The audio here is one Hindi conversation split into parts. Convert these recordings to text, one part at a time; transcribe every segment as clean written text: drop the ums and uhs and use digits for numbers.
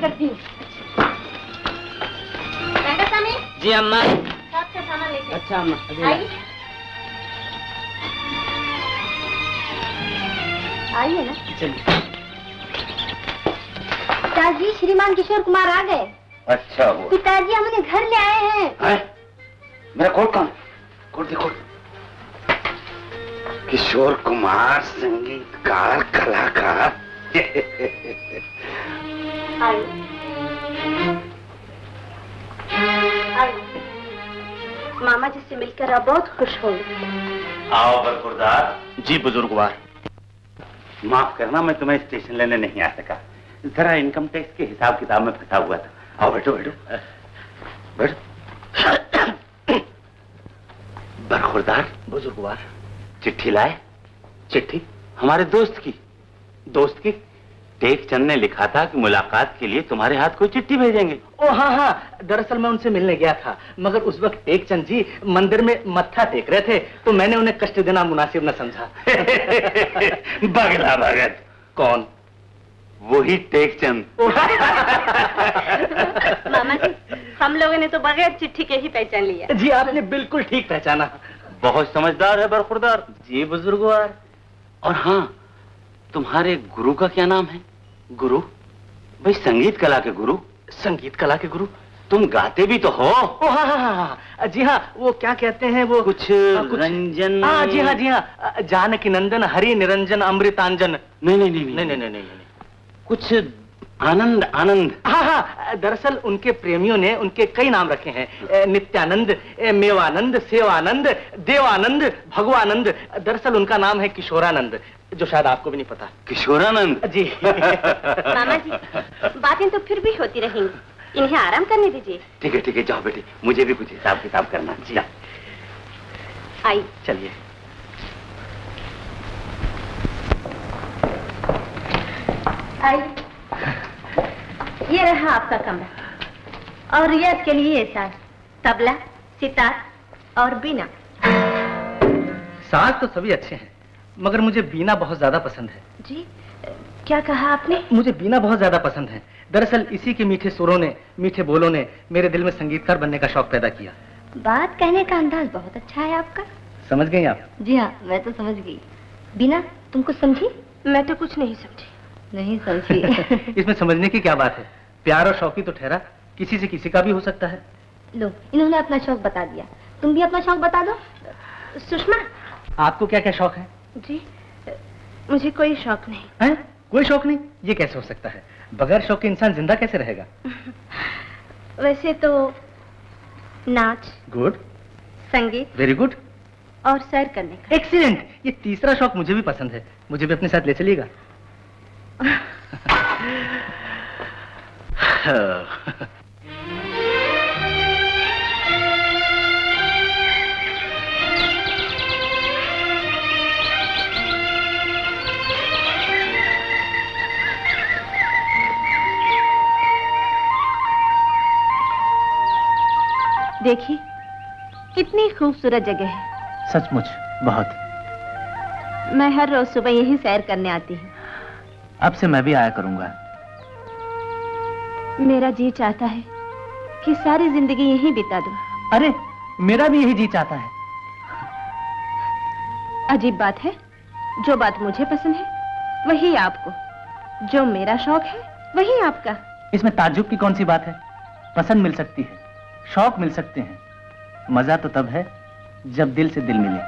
करती हूँ। जी अम्मा। साथ का सामान लेके। अच्छा अम्मा। आइए ना। चलिए। पिताजी श्रीमान किशोर कुमार आ गए। अच्छा वो पिताजी हम उन्हें घर ले आए हैं। मेरा कोट कहाँ? कोट दे कोट। किशोर कुमार संगीतकार कलाकार। मामा जी से मिलकर आप बहुत खुश होंगे। आओ बरखुरदार। जी बुजुर्गवार। माफ करना मैं तुम्हें स्टेशन लेने नहीं आ सका, जरा इनकम टैक्स के हिसाब किताब में फंसा हुआ था। आओ बैठो बैठो बैठो। बरखुरदार। बुजुर्गवार। चिट्ठी लाए? चिट्ठी? हमारे दोस्त की। दोस्त की? टेकचंद ने लिखा था कि मुलाकात के लिए तुम्हारे हाथ कोई चिट्ठी भेजेंगे। ओ हाँ हाँ, दरअसल मैं उनसे मिलने गया था, मगर उस वक्त टेकचंद जी मंदिर में मत्था टेक रहे थे, तो मैंने उन्हें कष्ट देना मुनासिब न समझा। बगला भगत। कौन? वही टेकचंद। मामा जी, हम लोगों ने तो बगैर चिट्ठी के ही पहचान लिया। जी आपने बिल्कुल ठीक पहचाना। बहुत समझदार है बरखुरदार। जी बुजुर्गवार। और हाँ, तुम्हारे गुरु का क्या नाम है? गुरु? भाई संगीत कला के गुरु। संगीत कला के गुरु? तुम गाते भी तो हो। ओ हाँ हाँ हाँ, जी हाँ, वो क्या कहते हैं वो कुछ रंजन। हाँ जी हाँ जी हाँ, जानकी नंदन हरि निरंजन अमृतांजन। नहीं नहीं नहीं नहीं नहीं नहीं नहीं, कुछ आनंद आनंद। हाँ हाँ, दरअसल उनके प्रेमियों ने उनके कई नाम रखे हैं, नित्यानंद, मेवानंद, सेवानंद, देवानंद, भगवानंद। दरअसल उनका नाम है किशोरानंद, जो शायद आपको भी नहीं पता। किशोरानंद? जी। मामा जी, बातें तो फिर भी होती रहेंगी, इन्हें आराम करने दीजिए। ठीक है, जाओ बेटी, मुझे भी कुछ हिसाब किताब करना। जी आई। चलिए। आई। ये रहा आपका कमरा, और रियाज के लिए ये साज, तबला, सितार और बीना। साज तो सभी अच्छे हैं, मगर मुझे बीना बहुत ज्यादा पसंद है। जी, क्या कहा आपने? मुझे बीना बहुत ज्यादा पसंद है। दरअसल इसी के मीठे सुरों ने, मीठे बोलों ने मेरे दिल में संगीतकार बनने का शौक पैदा किया। बात कहने का अंदाज बहुत अच्छा है आपका। समझ गई आप? जी हाँ, मैं तो समझ गई। बीना, तुम कुछ समझी? मैं तो कुछ नहीं समझी। नहीं समझी। इसमें समझने की क्या बात है? प्यार और शौक ही तो ठहरा, किसी से किसी का भी हो सकता है। लो, इन्होंने अपना शौक बता दिया, तुम भी अपना शौक बता दो। सुषमा, आपको क्या क्या शौक है? जी, मुझे कोई शौक नहीं। है? कोई शौक नहीं? ये कैसे हो सकता है? बगैर शौक के इंसान जिंदा कैसे रहेगा? वैसे तो नाच। गुड। संगीत। Very good. और सैर करने का। एक्सीलेंट। ये तीसरा शौक मुझे भी पसंद है, मुझे भी अपने साथ ले चलिएगा। देखिए, कितनी खूबसूरत जगह है। सचमुच बहुत। मैं हर रोज सुबह यहीं सैर करने आती हूँ। अब से मैं भी आया करूंगा। मेरा जी चाहता है कि सारी जिंदगी यहीं बिता दूं। अरे, मेरा भी यही जी चाहता है। अजीब बात है, जो बात मुझे पसंद है वही आपको, जो मेरा शौक है वही आपका। इसमें ताज्जुब की कौन सी बात है? पसंद मिल सकती है, शौक मिल सकते हैं, मजा तो तब है जब दिल से दिल मिले।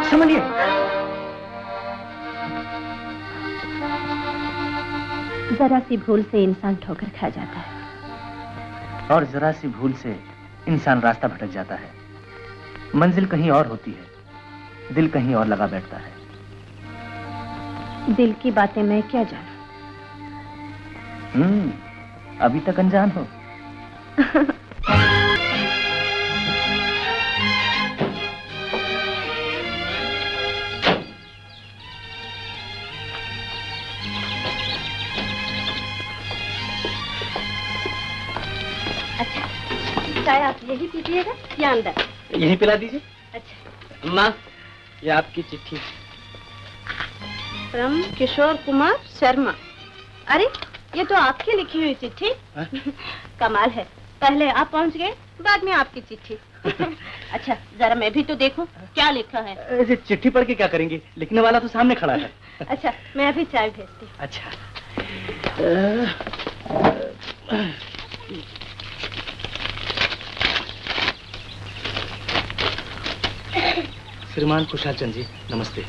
समझिए। जरा सी भूल से इंसान ठोकर खा जाता है, और जरा सी भूल से इंसान रास्ता भटक जाता है। मंजिल कहीं और होती है, दिल कहीं और लगा बैठता है। दिल की बातें मैं क्या जानूं? अभी तक अनजान हो। अच्छा, चाय आप यही पीजिएगा या अंदर? यही पिला दीजिए। अच्छा। अम्मा, ये आपकी चिट्ठी। फ्रॉम किशोर कुमार शर्मा। अरे ये तो आपकी लिखी हुई चिट्ठी। कमाल है, पहले आप पहुंच गए, बाद में आपकी चिट्ठी। अच्छा जरा मैं भी तो देखूं क्या लिखा है। चिट्ठी पढ़ के क्या करेंगे, लिखने वाला तो सामने खड़ा है। अच्छा मैं अभी चाय भेजती हूँ। अच्छा। श्रीमान कुशाल चंद जी नमस्ते।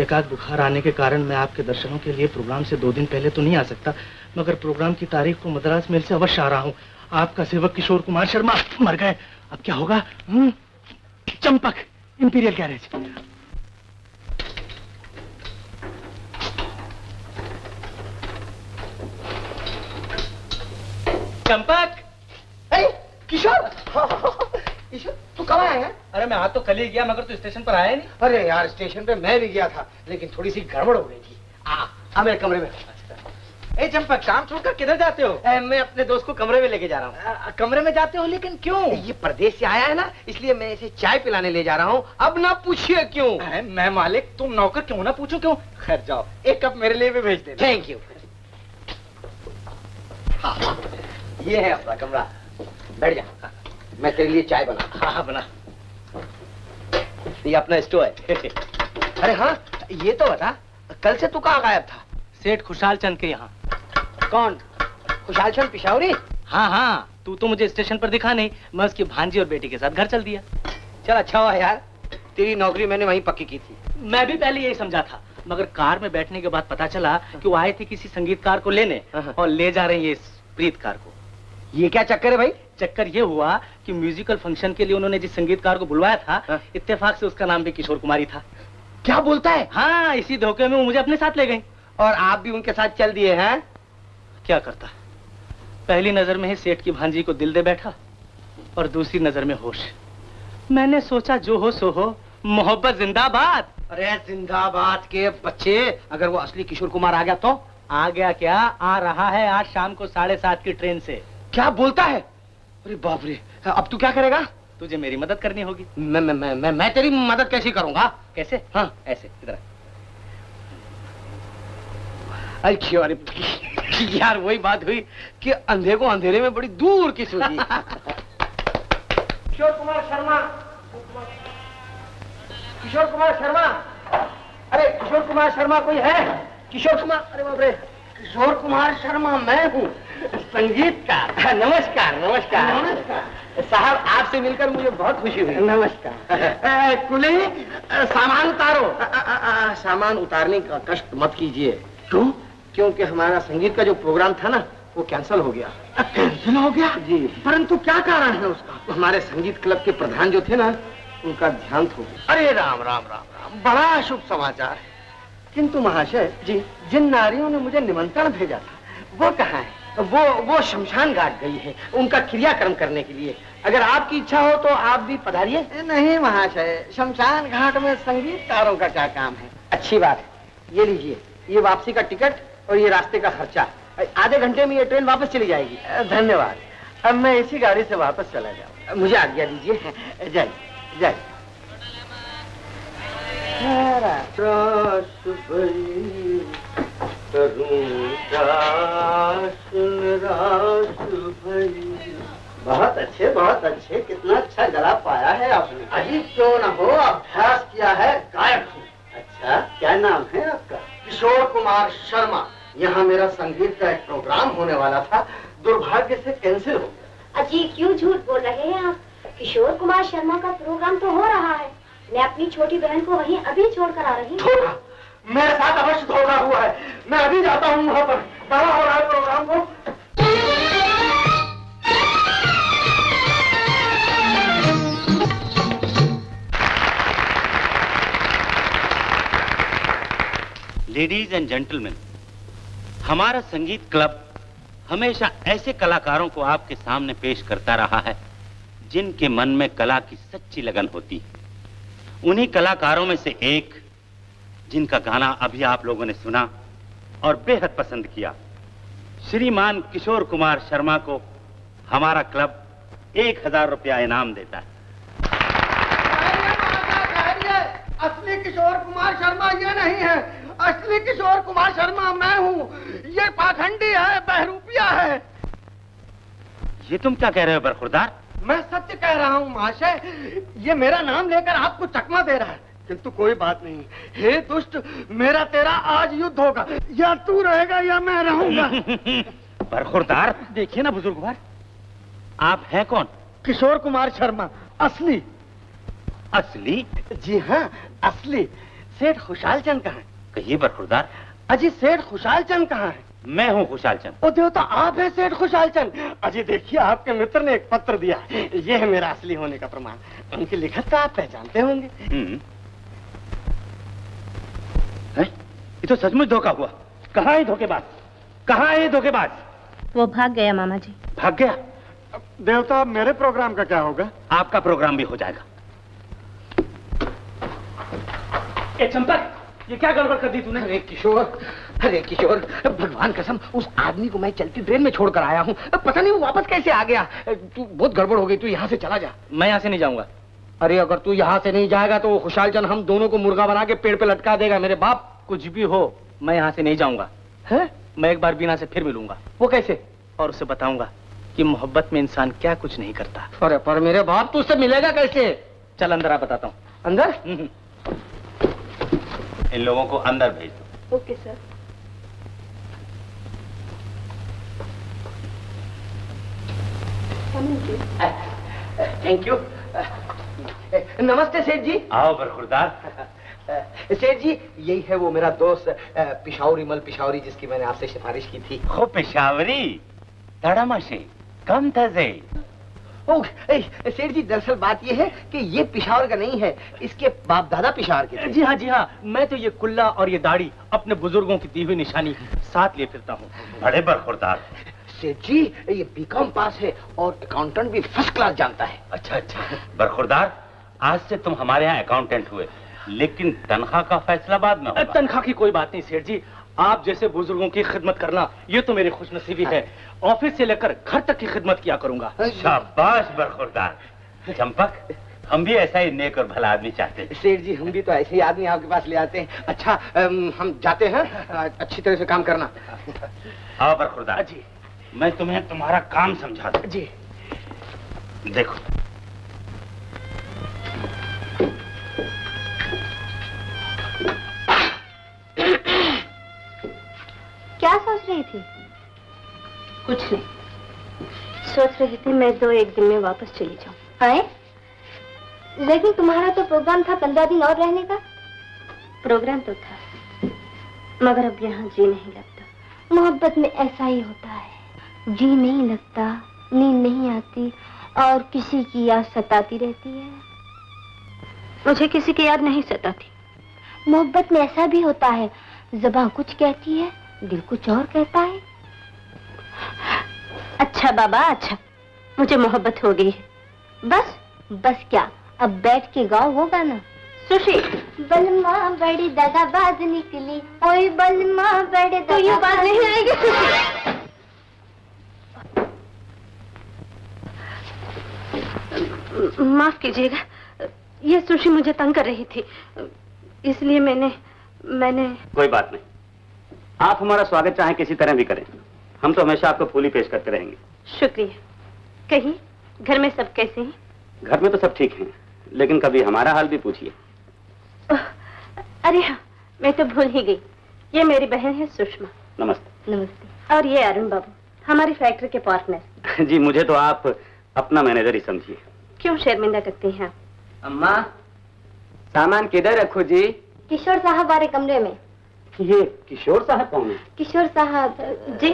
एकाएक बुखार आने के कारण मैं आपके दर्शनों के लिए प्रोग्राम से 2 दिन पहले तो नहीं आ सकता, मगर प्रोग्राम की तारीख को मद्रास मेल से अवश्य आ रहा हूँ। आपका सेवक किशोर कुमार शर्मा मर गए, अब क्या होगा? Champak imperial garage. चंपक। किशोर किशोर तू कब आया है? अरे मैं आज तो कल ही गया, मगर तू स्टेशन पर आया नहीं। अरे यार स्टेशन पे मैं भी गया था, लेकिन थोड़ी सी गड़बड़ हो गई थी। आ मेरे कमरे में। ए चंपक, काम छोड़कर किधर जाते हो? मैं अपने दोस्त को कमरे में लेके जा रहा हूँ। कमरे में जाते हो, लेकिन क्यों? ये परदेश से आया है ना, इसलिए मैं इसे चाय पिलाने ले जा रहा हूँ। अब ना पूछिए क्यों। मैं मालिक, तुम नौकर क्यों ना पूछो क्यों। खैर जाओ, 1 कप मेरे लिए भी भेज देना। Thank you. हाँ, ये है अपना कमरा, बैठ जा, मैं तेरे लिए चाय बना। हाँ बना। ये अपना स्टोव है। अरे हाँ, ये तो बता, कल से तू कहाँ गायब था? सेठ खुशाल चंद के यहाँ। कौन? खुशाल चंद पिशावरी? हाँ हाँ, तू तो मुझे स्टेशन पर दिखा नहीं, मैं उसकी भांजी और बेटी के साथ घर चल दिया। चल अच्छा हुआ यार, तेरी नौकरी मैंने वहीं पक्की की थी। मैं भी पहले यही समझा था, मगर कार में बैठने के बाद पता चला कि वो आए थे किसी संगीतकार को लेने और ले जा रहे हैं ये प्रीतकार को। ये क्या चक्कर है भाई? चक्कर ये हुआ कि म्यूजिकल फंक्शन के लिए उन्होंने जिस संगीतकार को बुलवाया था, इत्तेफाक से उसका नाम भी किशोर कुमारी था। क्या बोलता है? हाँ, इसी धोखे में वो मुझे अपने साथ ले गई। और आप भी उनके साथ चल दिए हैं? क्या करता, पहली नजर में ही सेठ की भांजी को दिल दे बैठा और दूसरी नजर में होश। मैंने सोचा जो हो सो हो, मोहब्बत जिंदाबाद। अरे जिंदाबाद के बच्चे, अगर वो असली किशोर कुमार आ गया तो? आ गया क्या, आ रहा है आज शाम को 7:30 की ट्रेन से। क्या बोलता है? अरे बाप रे, अब तू क्या करेगा? तुझे मेरी मदद करनी होगी। मैं तेरी मदद कैसे करूंगा? कैसे? हाँ ऐसे, इधर। अच्छा, अरे यार वही बात हुई कि अंधे को अंधेरे में बड़ी दूर की सूझी। किशोर कुमार शर्मा, किशोर कुमार शर्मा, अरे किशोर कुमार शर्मा कोई है? किशोर कुमार, अरे बाप रे, किशोर कुमार शर्मा मैं हूँ, संगीत का। नमस्कार नमस्कार नमस्कार साहब, आपसे मिलकर मुझे बहुत खुशी हुई। नमस्कार। कुली, सामान उतारो। सामान उतारने का कष्ट मत कीजिए। क्यों? क्योंकि हमारा संगीत का जो प्रोग्राम था ना, वो कैंसिल हो गया। कैंसिल हो गया? जी। परंतु क्या कारण है उसका? हमारे संगीत क्लब के प्रधान जो थे ना, उनका देहांत हो गया। अरे राम राम राम राम, बड़ा अशुभ समाचार है। किंतु महाशय जी, जिन नारियों ने मुझे निमंत्रण भेजा था वो कहाँ है? वो शमशान घाट गई है उनका क्रियाक्रम करने के लिए। अगर आपकी इच्छा हो तो आप भी पधारिए। नहीं महाशय, शमशान घाट में संगीतकारों का क्या काम है? अच्छी बात है, ये लीजिए, ये वापसी का टिकट और ये रास्ते का खर्चा। आधे घंटे में ये ट्रेन वापस चली जाएगी। धन्यवाद, अब मैं इसी गाड़ी से वापस चला जाऊँ। मुझे आज्ञा दीजिए। जाइए जाइए। बहुत अच्छे बहुत अच्छे, कितना अच्छा गला पाया है आपने। अजी क्यों ना हो, अभ्यास किया है, गायक हूँ। अच्छा, क्या नाम है आपका? किशोर कुमार शर्मा। यहाँ मेरा संगीत का एक प्रोग्राम होने वाला था, दुर्भाग्य से कैंसिल हो गया। अजी क्यों झूठ बोल रहे हैं आप? किशोर कुमार शर्मा का प्रोग्राम तो हो रहा है। मैं अपनी छोटी बहन को वहीं अभी छोड़कर आ रही हूँ। धोखा, मेरे साथ अवश्य धोखा हुआ है। मैं अभी जाता हूँ वहाँ पर, बड़ा हो रहा है प्रोग्राम को। लेडीज एंड जेंटलमैन, हमारा संगीत क्लब हमेशा ऐसे कलाकारों को आपके सामने पेश करता रहा है जिनके मन में कला की सच्ची लगन होती है। उन्हीं कलाकारों में से एक जिनका गाना अभी आप लोगों ने सुना और बेहद पसंद किया, श्रीमान किशोर कुमार शर्मा को हमारा क्लब 1000 रुपया इनाम देता है। असली किशोर कुमार शर्मा ये नहीं है, असली किशोर कुमार शर्मा मैं हूँ। ये पाखंडी है, बहरूपिया है। ये तुम क्या कह रहे हो बरखुरदार? मैं सत्य कह रहा हूँ महाशय, ये मेरा नाम लेकर आपको चकमा दे रहा है, किंतु कोई बात नहीं। हे दुष्ट, मेरा तेरा आज युद्ध होगा, या तू रहेगा या मैं रहूंगा। बरखुरदार, देखिए ना बुजुर्गवार, आप हैं कौन? किशोर कुमार शर्मा, असली। असली? जी हाँ, असली। सेठ खुशाल चंद कहाँ है? कहिए बरखुरदार। अजी सेठ खुशाल चंद कहाँ है? मैं हूँ खुशाल चंद। ओ देवता, आप है सेठ खुशाल चंद। अजी देखिए, आपके मित्र ने एक पत्र दिया, ये है मेरा असली होने का प्रमाण। उनकी लिखत का आप पहचानते होंगे। है? ये तो सचमुच धोखा हुआ। कहाँ है धोखेबाज? कहाँ है धोखेबाज? वो भाग गया मामा जी। भाग गया? देवता, मेरे प्रोग्राम का क्या होगा? आपका प्रोग्राम भी हो जाएगा। ए चंपक, ये क्या गड़बड़ कर दी तूने? अरे किशोर, भगवान कसम, उस आदमी को मैं चलती ट्रेन में छोड़कर आया हूँ। पता नहीं वो वापस कैसे आ गया। तू बहुत गड़बड़ हो गई, तू यहाँ से चला जा। मैं यहाँ से नहीं जाऊंगा। अरे अगर तू यहाँ से नहीं जाएगा तो खुशाल चंद हम दोनों को मुर्गा बना के पेड़ पे लटका देगा मेरे बाप। कुछ भी हो, मैं यहाँ से नहीं जाऊंगा। है? मैं एक बार बीना से फिर मिलूंगा, वो कैसे? और उसे बताऊंगा कि मोहब्बत में इंसान क्या कुछ नहीं करता। अरे पर मेरे बाप, तू उससे मिलेगा कैसे? चल अंदर आ, बताता हूँ। अंदर? इन लोगों को अंदर भेज दो। Okay sir. Thank you. नमस्ते सेठ जी। आओ बरखुरदार। सेठ जी, यही है वो मेरा दोस्त पिशावरी मल पिशावरी, जिसकी मैंने आपसे सिफारिश की थी। हो पेशावरी, तड़ामशी, कम तजे। सेठ जी, दरअसल बात ये है कि ये पिशावर का नहीं है, इसके बाप दादा पिशावर के थे। जी हाँ जी हाँ, मैं तो ये कुल्ला और ये दाढ़ी अपने बुजुर्गों की दी हुई निशानी साथ ले फिरता हूँ। बड़े बरखुरदार। सेठ जी, ये बीकॉम पास है और अकाउंटेंट भी फर्स्ट क्लास जानता है। अच्छा अच्छा। बरखुरदार, आज से तुम हमारे यहाँ अकाउंटेंट हुए, लेकिन तनख्वाह का फैसला बाद में होगा। तनख्वाह की कोई बात नहीं सेठ जी, आप जैसे बुजुर्गों की खिदमत करना ये तो मेरी खुशनसीबी है। ऑफिस से लेकर घर तक की खिदमत किया करूंगा। शाबाश बरखुरदार। चंपक, हम भी ऐसा ही नेक और भला आदमी चाहते हैं। सेठ जी, हम भी तो ऐसे ही आदमी आपके पास ले आते हैं। अच्छा, हम जाते हैं, अच्छी तरह से काम करना। आओ बरखुरदार जी, मैं तुम्हें तुम्हारा काम समझा दूं। जी। देखो, क्या सोच रही थी? कुछ नहीं, सोच रही थी मैं 2-1 दिन में वापस चली जाऊं। आए? लेकिन तुम्हारा तो प्रोग्राम था 15 दिन और रहने का। प्रोग्राम तो था, मगर अब यहाँ जी नहीं लगता। मोहब्बत में ऐसा ही होता है, जी नहीं लगता, नींद नहीं आती और किसी की याद सताती रहती है। मुझे किसी की याद नहीं सताती। मोहब्बत में ऐसा भी होता है, ज़बान कुछ कहती है, दिल कुछ और कहता है। अच्छा बाबा, अच्छा, मुझे मोहब्बत हो गई है। बस? बस क्या, अब बैठ के गाओ वो गाना। सुशी, बलमा बड़ी दगाबाज निकली, ओए बलमा बड़े तो ये बात नहीं आएगी सुशी। माफ कीजिएगा, ये सुशी मुझे तंग कर रही थी, इसलिए मैंने कोई बात नहीं, आप हमारा स्वागत चाहे किसी तरह भी करें, हम तो हमेशा आपको फूली पेश करते रहेंगे। शुक्रिया। कहीं घर में सब कैसे हैं? घर में तो सब ठीक हैं, लेकिन कभी हमारा हाल भी पूछिए। अरे हाँ, मैं तो भूल ही गई, ये मेरी बहन है सुषमा। नमस्ते। नमस्ते। और ये अरुण बाबू, हमारी फैक्ट्री के पार्टनर। जी, मुझे तो आप अपना मैनेजर ही समझिए। क्यों शर्मिंदा करती हैं आप? अम्मा, सामान किधर रखो जी? किशोर साहब वाले कमरे में। ये किशोर साहब कौन है? किशोर साहब जी,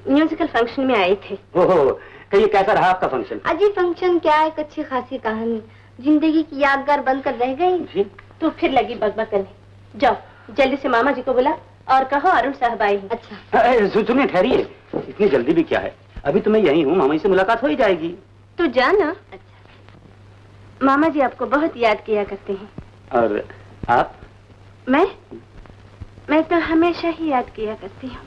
म्यूजिकल फंक्शन में आए थे। ओहो, कहिए कैसा रहा आपका फंक्शन? अजी फंक्शन क्या है, एक अच्छी खासी कहानी, जिंदगी की यादगार बनकर रह गई। जी, तू फिर लगी बकबक करने। जाओ जल्दी से मामा जी को बुला और कहो अरुण साहब आई हैं। अच्छा। सुनिए, ठहरिए, इतनी जल्दी भी क्या है, अभी तो मैं यही हूँ, मामा जी से मुलाकात हो ही जाएगी। तू जाना। अच्छा। मामा जी आपको बहुत याद किया करते हैं। और आप? मैं तो हमेशा ही याद किया करती हूँ।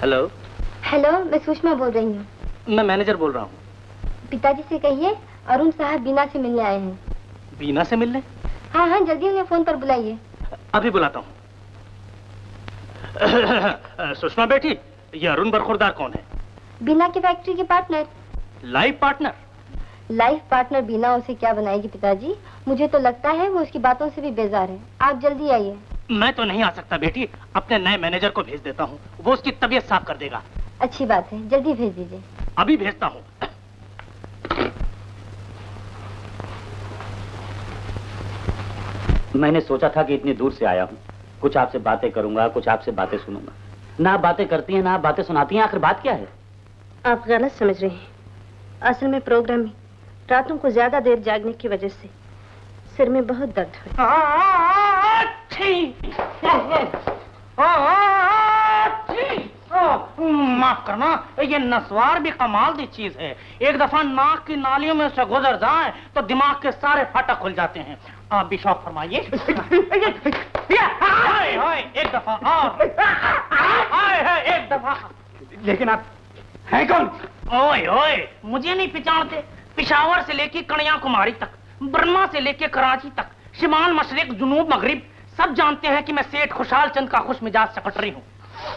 हेलो, हेलो, मैं सुषमा बोल रही हूँ। मैं मैनेजर बोल रहा हूँ। पिताजी से कहिए अरुण साहब बीना से मिलने आए हैं। बीना से मिलने? हाँ हाँ, जल्दी उन्हें फोन पर बुलाइए। अभी बुलाता हूँ। सुषमा बेटी, ये अरुण बरखुरदार कौन है? बीना की फैक्ट्री के partner. Life partner? Life partner Beena उसे क्या बनाएगी पिताजी? मुझे तो लगता है वो उसकी बातों से भी बेजार है। आप जल्दी आइए। मैं तो नहीं आ सकता बेटी, अपने नए मैनेजर को भेज देता हूँ, वो उसकी तबीयत साफ कर देगा। अच्छी बात है, जल्दी भेज दीजिए। अभी भेजता हूँ। मैंने सोचा था कि इतनी दूर से आया हूँ, कुछ आपसे बातें करूंगा, कुछ आपसे बातें सुनूंगा। ना आप बातें करती हैं, ना आप बातें सुनाती हैं, आखिर बात क्या है? आप गलत समझ रहे हैं। असल में प्रोग्राम में रातों को ज्यादा देर जागने की वजह से सिर में बहुत दर्द हुआ। माफ करना, ये नस्वार भी कमाल की चीज है। एक दफा नाक की नालियों में से गुजर जाए तो दिमाग के सारे फाटक खुल जाते हैं। आप भी शौक फरमाइए। एक दफा और, एक दफा। लेकिन आप हैं कौन? ओए ओए, मुझे नहीं पहचानते? पिशावर से लेके कन्याकुमारी तक, बर्मा से लेके कराची तक, शिमाल मशरिक जुनूब मगरिब सब जानते हैं कि मैं सेठ खुशहाल चंद का खुश मिजाज सेक्रेटरी हूँ।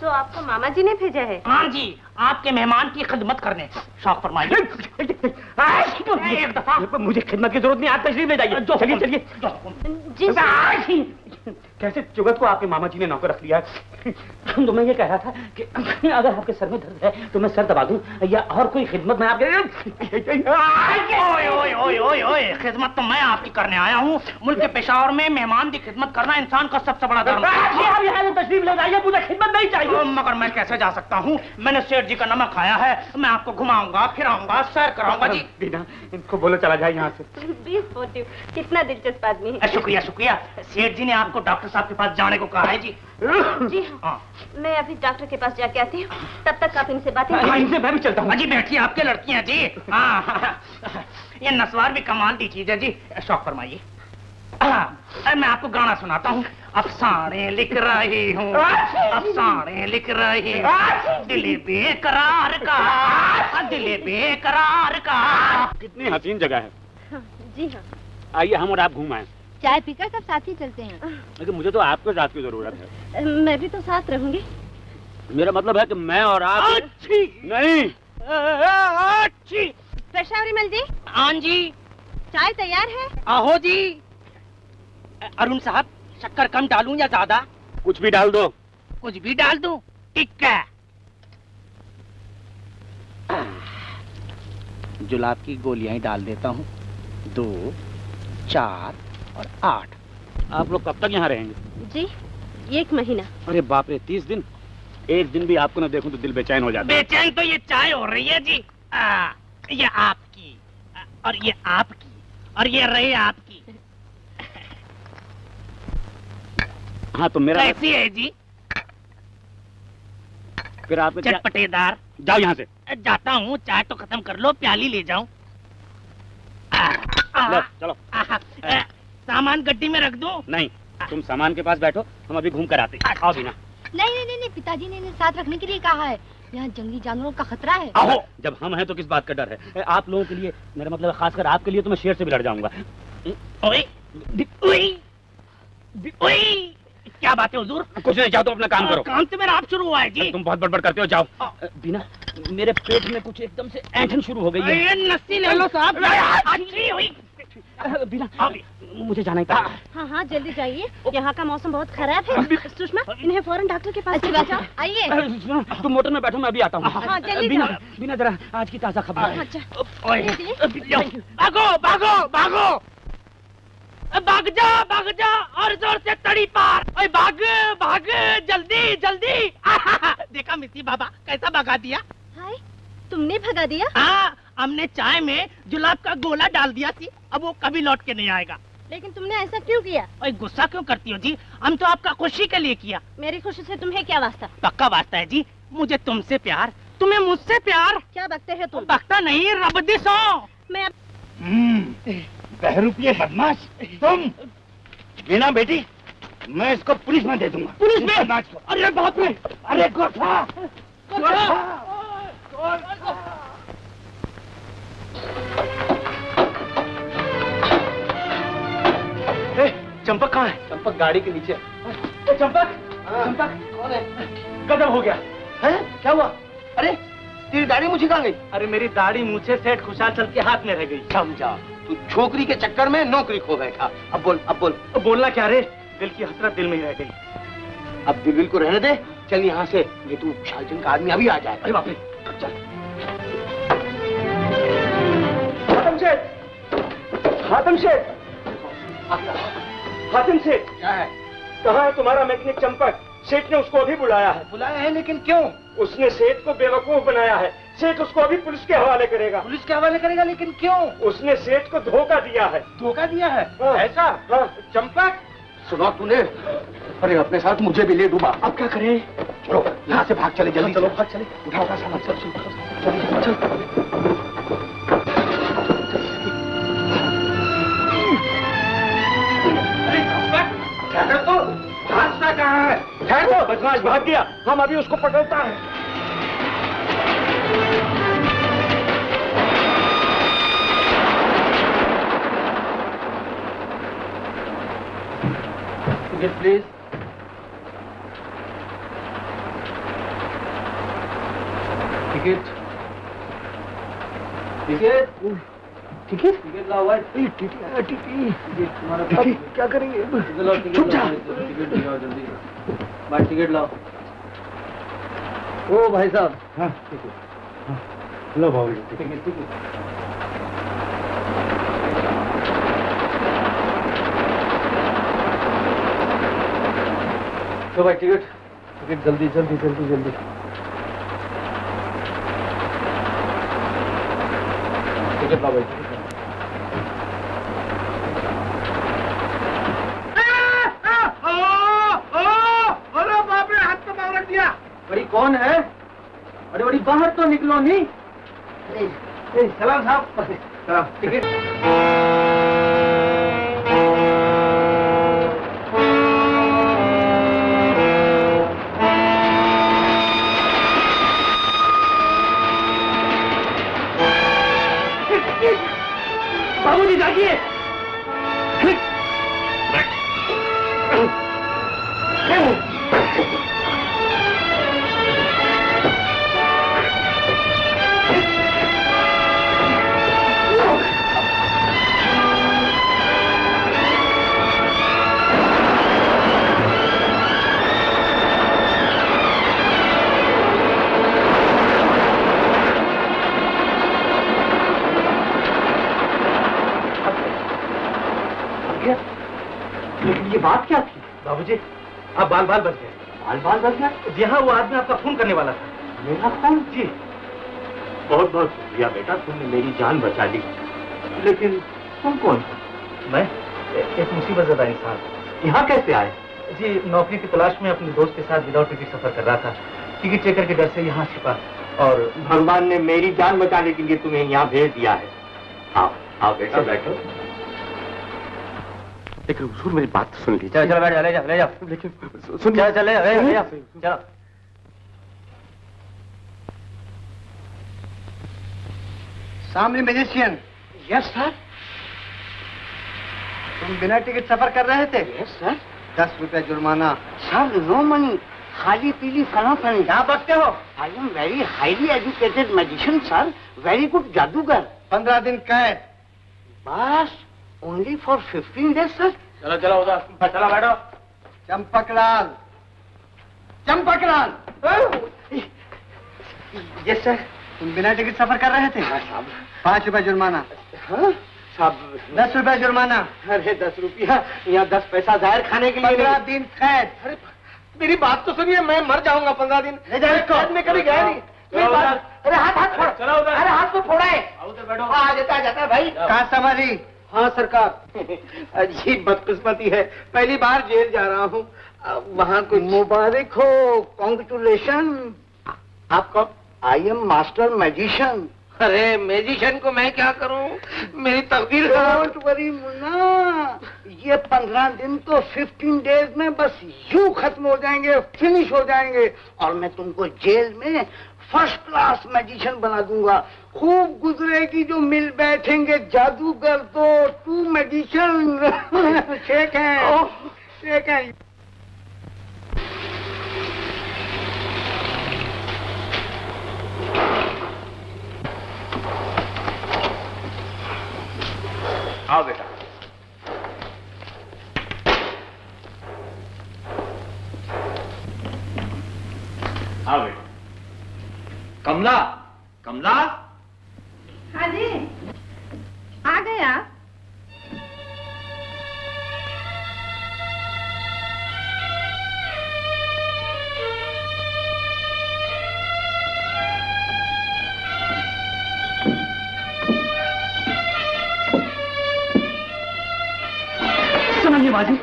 तो आपको मामा जी ने भेजा है? हाँ जी, आपके मेहमान की खिदमत करने। शौक फरमाइए। एक दफा। मुझे खिदमत की जरूरत नहीं, आप तशरीफ ले जाइए। चलिए चलिए। जी कैसे जुगत को आपके मामा जी ने नौकर रख लिया है? तो मैं ये कह रहा था कि अगर आपके सर में दर्द है तो मैं सर दबा दूं, या और कोई खिदमत मैं आपके। ओए ओए ओए ओए ओए, खिदमत तो मैं आपकी करने आया हूँ। मुल्क के पेशावर में मेहमान की खिदमत करना इंसान का सबसे बड़ा धर्म है। तशरीफ ले जाइए, मुझे खिदमत नहीं चाहिए। मगर मैं कैसे जा सकता हूँ? मैंने सेठ जी का नमक खाया है। मैं आपको घुमाऊंगा, फिराऊंगा, सैर कराऊंगा जी। बिना इनको बोलो चला जाए यहाँ से। 20 कितना दिलचस्प आदमी है। शुक्रिया शुक्रिया। सेठ जी ने आपको डॉक्टर साहब के पास जाने को कहा है जी। जी हाँ, मैं अभी डॉक्टर के पास जाके आती हूँ, तब तक आप इनसे बातें हाँ, इनसे मैं भी चलता हूँ। जी बैठिए, आपके लड़कियां जी। हाँ, ये नस्वार भी कमाल की चीज है जी। शौक फरमाइए। मैं आपको गाना सुनाता हूँ। अफसाने लिख रही हूँ, अफसाने लिख रही हूँ, दिल बेकरार का, दिल बेकरार का। कितनी हसीन जगह है। जी हाँ, आइए हम और आप घूम आए। चाय पीकर सब साथ ही चलते हैं। लेकिन मुझे तो आपके साथ की जरूरत है। मैं भी तो साथ रहूंगी। मेरा मतलब है कि मैं और आप। नहीं। पेशावरी मल जी। हाँ जी। चाय तैयार है? आहो जी। अरुण साहब, शक्कर कम डालूं या ज्यादा? कुछ भी डाल दो। कुछ भी डाल दूं? ठीक है। जुलाब की गोलियां डाल देता हूँ। 2, 4 और 8। आप लोग कब तक यहाँ रहेंगे? जी 1 महीना। अरे बाप रे, 30 दिन। एक दिन भी आपको न देखूं तो दिल बेचैन हो जाता है। बेचैन तो ये चाय हो रही है जी। ये आपकी, और ये आपकी, और ये रही आपकी। हाँ तो मेरा कैसी है जी? फिर आप चटपटेदार। जाओ यहाँ से। जाता हूँ, चाय तो खत्म कर लो, प्याली ले जाऊं। लो, चलो। सामान गड्डी में रख दूं? नहीं, तुम सामान के पास बैठो, हम अभी घूम कर आते हैं। आओ बिना। नहीं, पिताजी ने इन्हें साथ रखने के लिए कहा है। यहाँ जंगली जानवरों का खतरा है। आओ, जब हम हैं तो किस बात का डर है? आप लोगों के लिए, मेरा मतलब खासकर आपके लिए तो मैं शेर से भी लड़ जाऊंगा। ओए, ओए, ओए, क्या बात है हुजूर? कुछ नहीं, जाओ तो अपना काम करो। काम तो मेरा आप शुरू हुआ है जी। तुम बहुत बड़बड़ करते हो, जाओ। बिना, मेरे पेट में कुछ एकदम से ऐंठन शुरू हो गई है। ये नस्सी ले लो साहब। अच्छी हुई। बिना, मुझे जाना ही पड़ेगा। हाँ हाँ, जल्दी जाइए, यहाँ का मौसम बहुत खराब है। सुषमा, इन्हें फौरन डॉक्टर के पास ले जाओ। आइए। तुम मोटर में बैठो, मैं अभी आता हूँ। हाँ, जल्दी बिना, जाओ। बिना जरा आज की ताजा खबर। भागो भागो भागो, भाग जा और जोर से तड़ी पार। ओए भाग भाग, जल्दी जल्दी। देखा मिस्सी बाबा कैसा भगा दिया? हाय, तुमने भगा दिया? हाँ, हमने चाय में जुलाब का गोला डाल दिया थी, अब वो कभी लौट के नहीं आएगा। लेकिन तुमने ऐसा क्यों किया? ओए गुस्सा क्यों करती हो जी? हम तो आपका खुशी के लिए किया। मेरी खुशी से तुम्हें क्या वास्ता? पक्का वास्ता है जी, मुझे तुमसे प्यार, तुम्हें मुझसे प्यार। क्या बकते हो तुम? बकता नहीं, रब दी सौ। मैं बहरूपिये बदमाश तुम। बिना बेटी, मैं इसको पुलिस में दे दूंगा। पुलिस में? बदमाश को। अरे बाप रे, अरे गोठा। चंपक कहाँ है? चंपक गाड़ी के नीचे। चंपक, चंपक कौन है? गजब हो गया। हैं? क्या हुआ? अरे तेरी दाढ़ी मुझे कहाँ गई? अरे मेरी दाढ़ी मुझे सेठ खुशहाल चल के हाथ में रह गई। समझा, तू छोकरी के चक्कर में नौकरी खो बैठा। अब बोल, अब बोल। अब बोलना क्या रे, दिल की हसरत दिल में ही रह गई। अब दिल को रहने दे, चल यहाँ से, ये तू शालचंद का आदमी अभी आ जाए। अरे बाप रे, चल। हातिम शेठ, हातिम शेठ, हातिम शेठ, क्या है? कहाँ है तुम्हारा मैकेनिक चंपक? सेठ ने उसको अभी बुलाया है। बुलाया है, लेकिन क्यों? उसने सेठ को बेवकूफ बनाया है। सेठ उसको अभी पुलिस के हवाले करेगा। पुलिस के हवाले करेगा, लेकिन क्यों? उसने सेठ को धोखा दिया है। धोखा दिया है? हाँ। ऐसा? हाँ। चंपक, सुना तूने? अरे अपने साथ मुझे भी ले डूबा। अब क्या करें? चलो यहाँ से भाग चले, जल्दी चलो से। भाग चले। उठा उठा सामान, चल चल चल चल। अरे चंपक, ठहर तो, हादसा कहाँ है? ठहर तो, बदमाश भाग गया, हम अभी उसको पकड़ता है। Ticket please. Ticket, ticket, ticket, ticket लाओ भाई। टिकट, टिकट तुम्हारा क्या करेंगे? चुप जा। टिकट लाओ जल्दी, भाई टिकट लाओ। ओ भाई साहब। हाँ टिकट, लो बाबू, टिकट, टिकट। तो भाई टिकट, टिकट जल्दी जल्दी जल्दी जल्दी। टिकट लाओ भाई, टिकट लाओ। अरे बाप रे, हाथ पे पाँव रख दिया। बड़ी कौन है? अरे बड़ी बाहर तो निकलो नहीं। सलाम साहब। टिकट। बाबूजी जागिए। लेकिन ये बात क्या थी? बाबूजी, आप बाल बाल बच गए। बाल बाल बच गया? जी हाँ, वो आदमी आपका खून करने वाला था। मेरा खून? जी। बहुत बहुत शुक्रिया बेटा, तुमने मेरी जान बचा ली। लेकिन तुम कौन हो? मैं एक मुसीबत ज़दा इंसान। यहाँ कैसे आए? जी, नौकरी की तलाश में अपने दोस्त के साथ विदाउट टिकट सफर कर रहा था। टिकट चेकर के डर से यहाँ छिपा, और भगवान ने मेरी जान बचाने के लिए तुम्हें यहाँ भेज दिया है। आओ आओ बेटा, बैठो। लेकिन हुजूर, मेरी बात तो सुन लीजिए। चलो चलो बैठ जाओ, ले जाओ ले जाओ। लेकिन सुन, चलो चले ले जाओ, चलो। सामने मैजिशियन। Yes sir. तुम बिना टिकट सफर कर रहे थे? Yes sir. 10 रुपया जुर्माना। सर नो मनी, खाली पीली फनाफनी। क्या बकते हो? I am very highly educated magician sir, very good जादूगर। 15 दिन कैद। बस, ओनली फॉर 15 डेज सर। चलो चलो उधर, चलो बैठो। चंपकलाल, चंपकलाल। Yes sir. तुम बिना टिकट सफर कर रहे थे? हाँ साहब। 5 रुपया जुर्माना। हाँ साहब। 10 रुपया जुर्माना। अरे 10 रुपया, यहाँ 10 पैसा जाहिर खाने के लिए। 15 दिन कैद। अरे मेरी बात तो सुनिए, मैं मर जाऊंगा 15 दिन। कैद में कभी गया नहीं। मेरी बात। अरे हाथ हाथ फोड़। चलो उधर। अरे हाथ तो फोड़ा है। उधर बैठो। आ जाता है भाई। कहाँ संभाली? हाँ सरकार। अजीब बदकिस्मती है, पहली बार जेल जा रहा हूँ। वहाँ कुछ मुबारक हो, कॉन्ग्रेचुलेशन। आप कौन? I am master magician. अरे मैजिशियन को मैं क्या करूं? मेरी तकदीर डोंट वरी मुन्ना, ये 15 दिन तो 15 डेज में बस यूं खत्म हो जाएंगे, फिनिश हो जाएंगे, और मैं तुमको जेल में फर्स्ट क्लास मैजिशियन बना दूंगा। खूब गुजरेगी जो मिल बैठेंगे जादूगर तो तू मैजिशियन। शेक है, शेक है। आओ बेटा। आओ बेटा। कमला, कमला। हाँ जी, आ गए आप। सुनिए बाजी।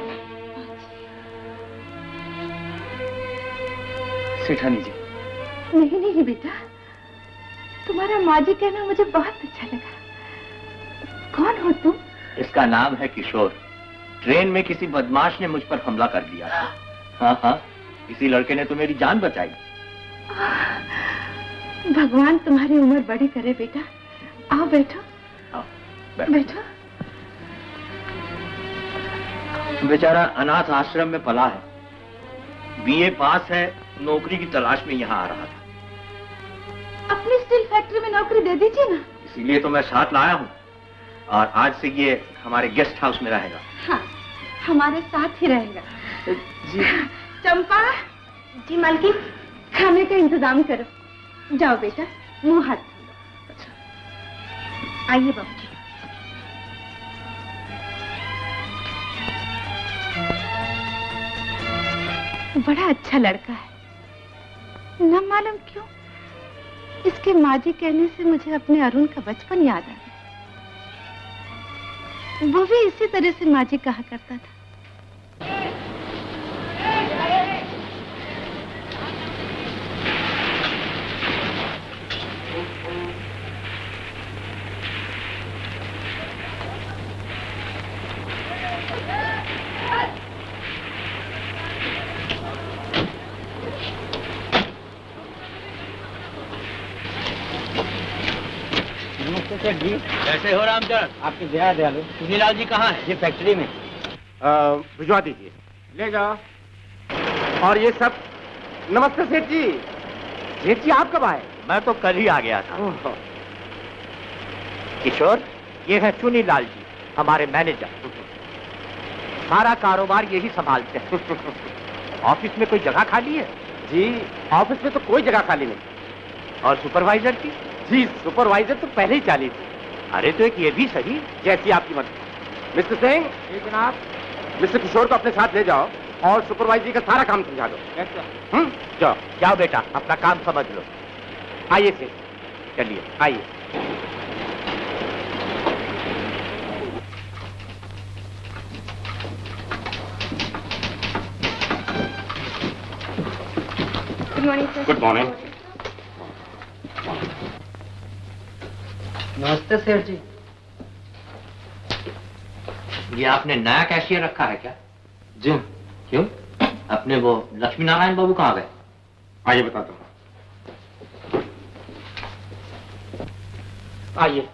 सेठानी जी। नहीं नहीं बेटा, तुम्हारा माजी कहना मुझे बहुत अच्छा लगा। कौन हो तुम? इसका नाम है किशोर। ट्रेन में किसी बदमाश ने मुझ पर हमला कर दिया। हाँ हाँ, इसी लड़के ने तो मेरी जान बचाई। भगवान तुम्हारी उम्र बड़ी करे बेटा। आओ बैठो। आओ, बैठो। बेचारा अनाथ आश्रम में पला है, बीए पास है, नौकरी की तलाश में यहाँ आ रहा था। अपनी स्टील फैक्ट्री में नौकरी दे दीजिए ना। इसीलिए तो मैं साथ लाया हूँ, और आज से ये हमारे गेस्ट हाउस में रहेगा। हाँ, हमारे साथ ही रहेगा। जी। चंपा जी, मालकिन खाने का इंतजाम करो। जाओ बेटा, मुंह हाथ धो। अच्छा, आइए बाबूजी। बड़ा अच्छा लड़का है, न मालूम क्यों इसके माजी कहने से मुझे अपने अरुण का बचपन याद आ गया। वो भी इसी तरह से माजी कहा करता था। जी, कैसे हो रामचरण? आपकी दया दयालु। सुनीलाल जी कहाँ है? ये फैक्ट्री में भिजवा दीजिए। ले जाओ। और ये सब। नमस्ते सेठ जी। सेठ जी आप कब आए? मैं तो कल ही आ गया था। किशोर, ये है चुनीलाल जी, हमारे मैनेजर। सारा कारोबार यही संभालते हैं। ऑफिस में कोई जगह खाली है? जी, ऑफिस में तो कोई जगह खाली नहीं। और सुपरवाइजर की? जी, सुपरवाइजर तो पहले ही चाली थी। अरे तो एक ये भी सही। जैसी आपकी मर्जी। मिस्टर सिंह। जी जनाब। मिस्टर किशोर को अपने साथ ले जाओ और सुपरवाइजर का सारा काम समझा दो। जाओ जाओ बेटा, अपना काम समझ लो। आइए सिंह, चलिए आइए। Good morning sir. Good morning. नमस्ते सेठ जी। ये आपने नया कैशियर रखा है क्या? जी। क्यों? अपने वो लक्ष्मी नारायण बाबू कहाँ गए? आइए बताता हूँ। आइए।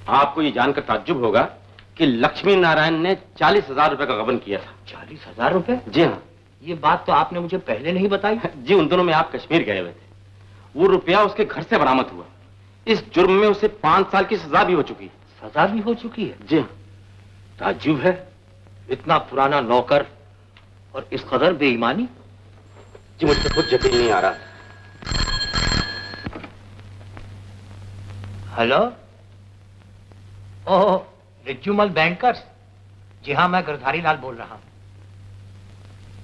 आपको ये जानकर ताज्जुब होगा कि लक्ष्मी नारायण ने 40,000 रुपए का गबन किया था। 40,000 रुपए? जी हाँ। ये बात तो आपने मुझे पहले नहीं बताई। जी, उन दिनों में आप कश्मीर गए हुए थे। वो रुपया उसके घर से बरामद हुआ। इस जुर्म में उसे 5 साल की सजा भी हो चुकी है। सजा भी हो चुकी है? जी हाँ। ताज्जुब है, इतना पुराना नौकर और इस कदर बेईमानी। जी, मुझसे खुद यकीन नहीं आ रहा। हेलो। ओह, रिज्जूमल बैंकर्स। जी हाँ, मैं गिरधारी लाल बोल रहा हूँ।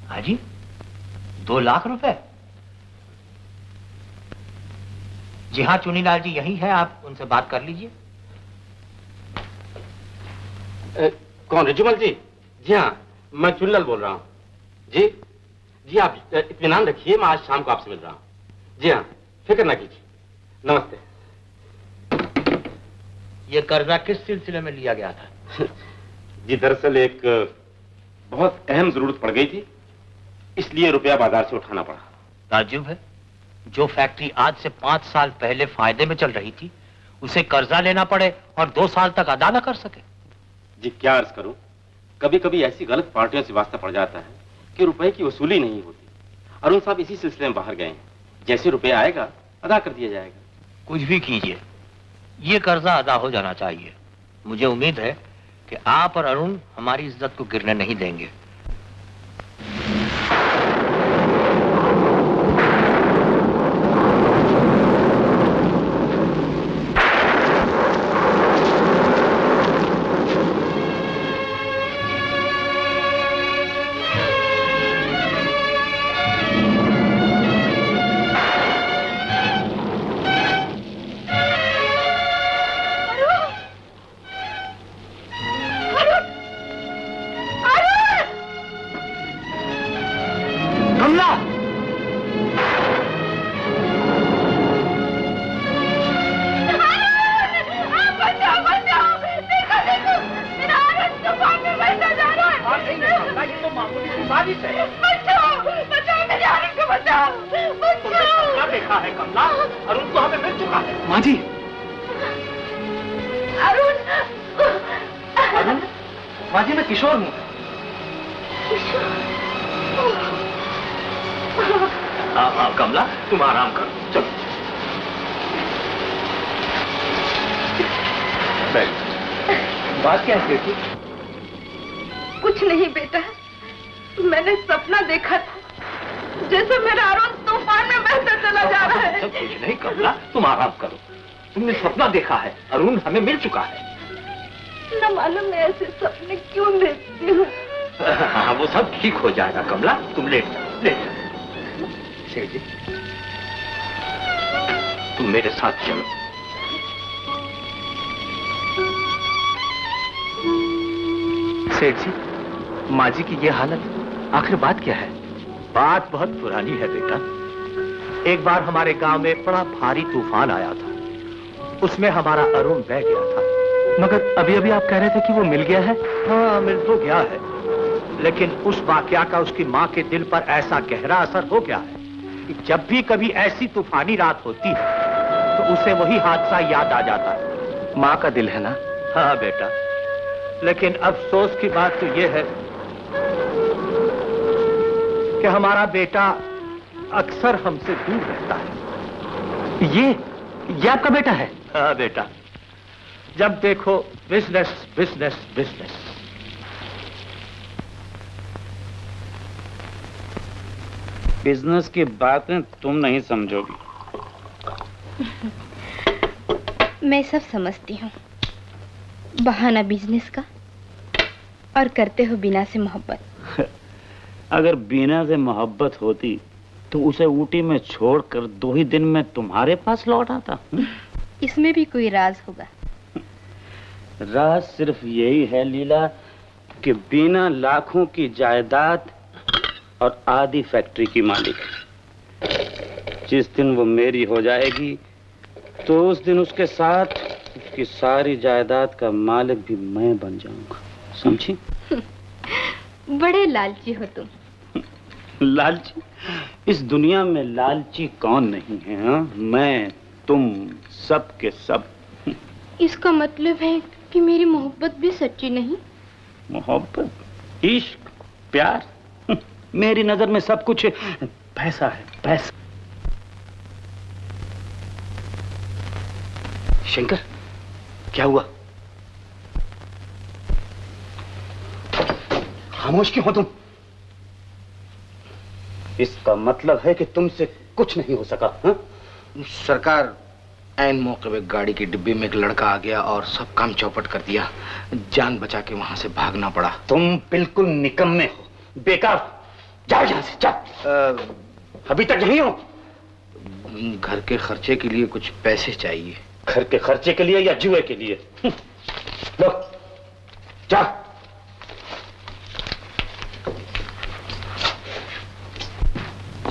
हाँ जी, 2 लाख रुपए? जी हाँ, चुनीलाल जी यही है, आप उनसे बात कर लीजिए। कौन? रिजुमल जी? जी हाँ, मैं चुनीलाल बोल रहा हूँ। जी जी, आप इत्मीनान रखिए, मैं आज शाम को आपसे मिल रहा हूँ। जी हाँ, फिक्र ना कीजिए। नमस्ते। ये कर्जा किस सिलसिले में लिया गया था? जी दरअसल एक बहुत अहम जरूरत पड़ गई थी, इसलिए रुपया बाजार से उठाना पड़ा। ताज्जुब है, जो फैक्ट्री आज से 5 साल पहले फायदे में चल रही थी, उसे कर्जा लेना पड़े और 2 साल तक अदा न कर सके। जी क्या अर्ज करूं, कभी कभी ऐसी गलत पार्टियों से वास्ता पड़ जाता है कि रुपए की वसूली नहीं होती। अरुण साहब इसी सिलसिले में बाहर गए हैं, जैसे रुपया आएगा अदा कर दिया जाएगा। कुछ भी कीजिए, ये कर्जा अदा हो जाना चाहिए। मुझे उम्मीद है कि आप और अरुण हमारी इज्जत को गिरने नहीं देंगे। कमला, तुम आराम करो, चलो बात क्या है बेटी? कुछ नहीं बेटा, मैंने सपना देखा था, जैसे मेरा अरुण तूफान में बहता चला जा रहा है। कुछ नहीं कमला, तुम आराम करो। तुमने सपना देखा है, अरुण हमें मिल चुका है। न मालूम मैं ऐसे सपने क्यों देखती हूँ। हाँ, वो सब ठीक हो जाएगा कमला, तुम लेट जाओ, लेट जाओ। सेठ जी, तुम मेरे साथ चलो। सेठ जी, माँ जी की ये हालत, आखिर बात क्या है? बात बहुत पुरानी है बेटा। एक बार हमारे गांव में बड़ा भारी तूफान आया था, उसमें हमारा अरुण बह गया था। मगर अभी अभी आप कह रहे थे कि वो मिल गया है। हाँ, मिल तो गया है, लेकिन उस वाकया का उसकी माँ के दिल पर ऐसा गहरा असर हो गया है कि जब भी कभी ऐसी तूफानी रात होती है तो उसे वही हादसा याद आ जाता है। माँ का दिल है ना? हाँ बेटा, लेकिन अफसोस की बात तो यह है कि हमारा बेटा अक्सर हमसे दूर रहता है। ये आपका बेटा है? हाँ बेटा, जब देखो बिजनेस बिजनेस बिजनेस। बिजनेस की बातें तुम नहीं समझोगी। मैं सब समझती हूँ। बहाना बिजनेस का, और करते हो बीना से मोहब्बत। अगर बीना से मोहब्बत होती तो उसे ऊटी में छोड़कर 2 ही दिन में तुम्हारे पास लौट आता। इसमें भी कोई राज होगा? राज सिर्फ यही है लीला कि बीना लाखों की जायदाद और आधी फैक्ट्री की मालिक। जिस दिन वो मेरी हो जाएगी तो उस दिन उसके साथ उसकी सारी जायदाद का मालिक भी मैं बन जाऊंगा, समझी? बड़े लालची हो तुम। लालची? इस दुनिया में लालची कौन नहीं है? हाँ? मैं, तुम, सब के सब। इसका मतलब है कि मेरी मोहब्बत भी सच्ची नहीं? मोहब्बत, इश्क, प्यार, मेरी नजर में सब कुछ पैसा है, पैसा। शंकर, क्या हुआ? खामोश क्यों हो तुम? इसका मतलब है कि तुमसे कुछ नहीं हो सका। हा? सरकार, ऐन मौके पे गाड़ी की डिब्बी में एक लड़का आ गया और सब काम चौपट कर दिया। जान बचा के वहां से भागना पड़ा। तुम बिल्कुल निकम्मे हो, बेकार। जाओ यहां से, जाओ। अभी तक नहीं हो? घर के खर्चे के लिए कुछ पैसे चाहिए। घर के खर्चे के लिए या जुए के लिए? लो, जाओ।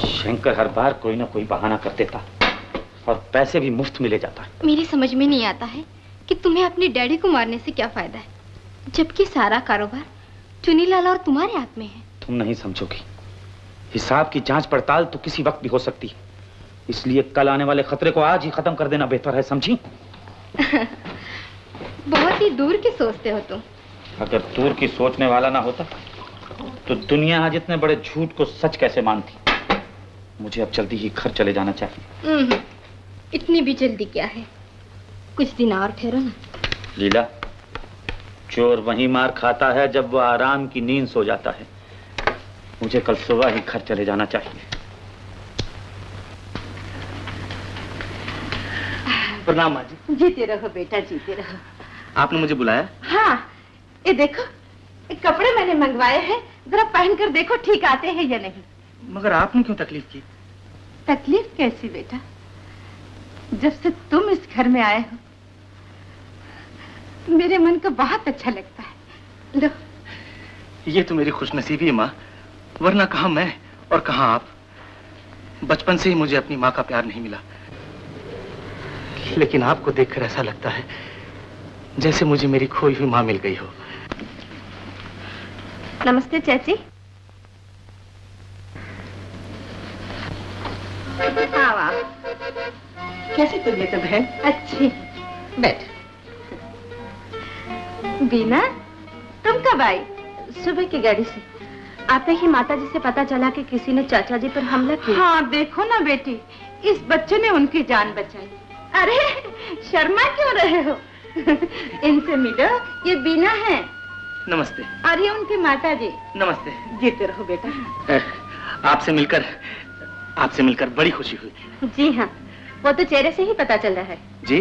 शंकर हर बार कोई ना कोई बहाना कर देता। और पैसे भी मुफ्त मिले जाता है। मेरी समझ में नहीं आता है कि तुम्हें अपने डैडी को मारने से क्या फायदा है, जबकि सारा कारोबार चुनीलाल और तुम्हारे हाथ में है। तुम नहीं समझोगी, हिसाब की जांच पड़ताल तो किसी वक्त भी हो सकती है, इसलिए कल आने वाले खतरे को आज ही खत्म कर देना बेहतर है, समझी? बहुत ही दूर की सोचते हो तुम। अगर दूर की सोचने वाला ना होता तो दुनिया आज इतने बड़े झूठ को सच कैसे मानती। मुझे अब जल्दी ही घर चले जाना चाहिए। इतनी भी जल्दी क्या है, कुछ दिन और ठहरो ना। लीला, चोर वहीं मार खाता है जब वो आराम की नींद सो जाता है। मुझे कल सुबह ही घर चले जाना चाहिए। प्रणाम माँ जी। जीते रहो बेटा, जीते रहो। आपने मुझे बुलाया? हाँ, ये देखो, ये कपड़े मैंने मंगवाए हैं, जरा पहन कर देखो ठीक आते हैं या नहीं। मगर आपने क्यों तकलीफ की? तकलीफ कैसी बेटा, जब से तुम इस घर में आए हो मेरे मन को बहुत अच्छा लगता है। लो। ये तो मेरी खुशनसीबी है माँ, वरना कहाँ मैं और कहाँ आप। बचपन से ही मुझे अपनी माँ का प्यार नहीं मिला, लेकिन आपको देखकर ऐसा लगता है जैसे मुझे मेरी खोई हुई माँ मिल गई हो। नमस्ते चाची। हाँ वाह, कैसी तबीयत है बहन? अच्छी। बैठ। बीना, तुम कब आई? सुबह की गाड़ी से। आते ही माताजी से पता चला कि किसी ने चाचा जी पर हमला किया। हाँ देखो ना बेटी, इस बच्चे ने उनकी जान बचाई। अरे शर्मा क्यों रहे हो? इनसे मिलो, ये बीना है। नमस्ते। और ये उनकी माताजी। नमस्ते। जीते रहो बेटा। आपसे मिलकर बड़ी खुशी हुई। जी हाँ, वो तो चेहरे से ही पता चल रहा है। जी?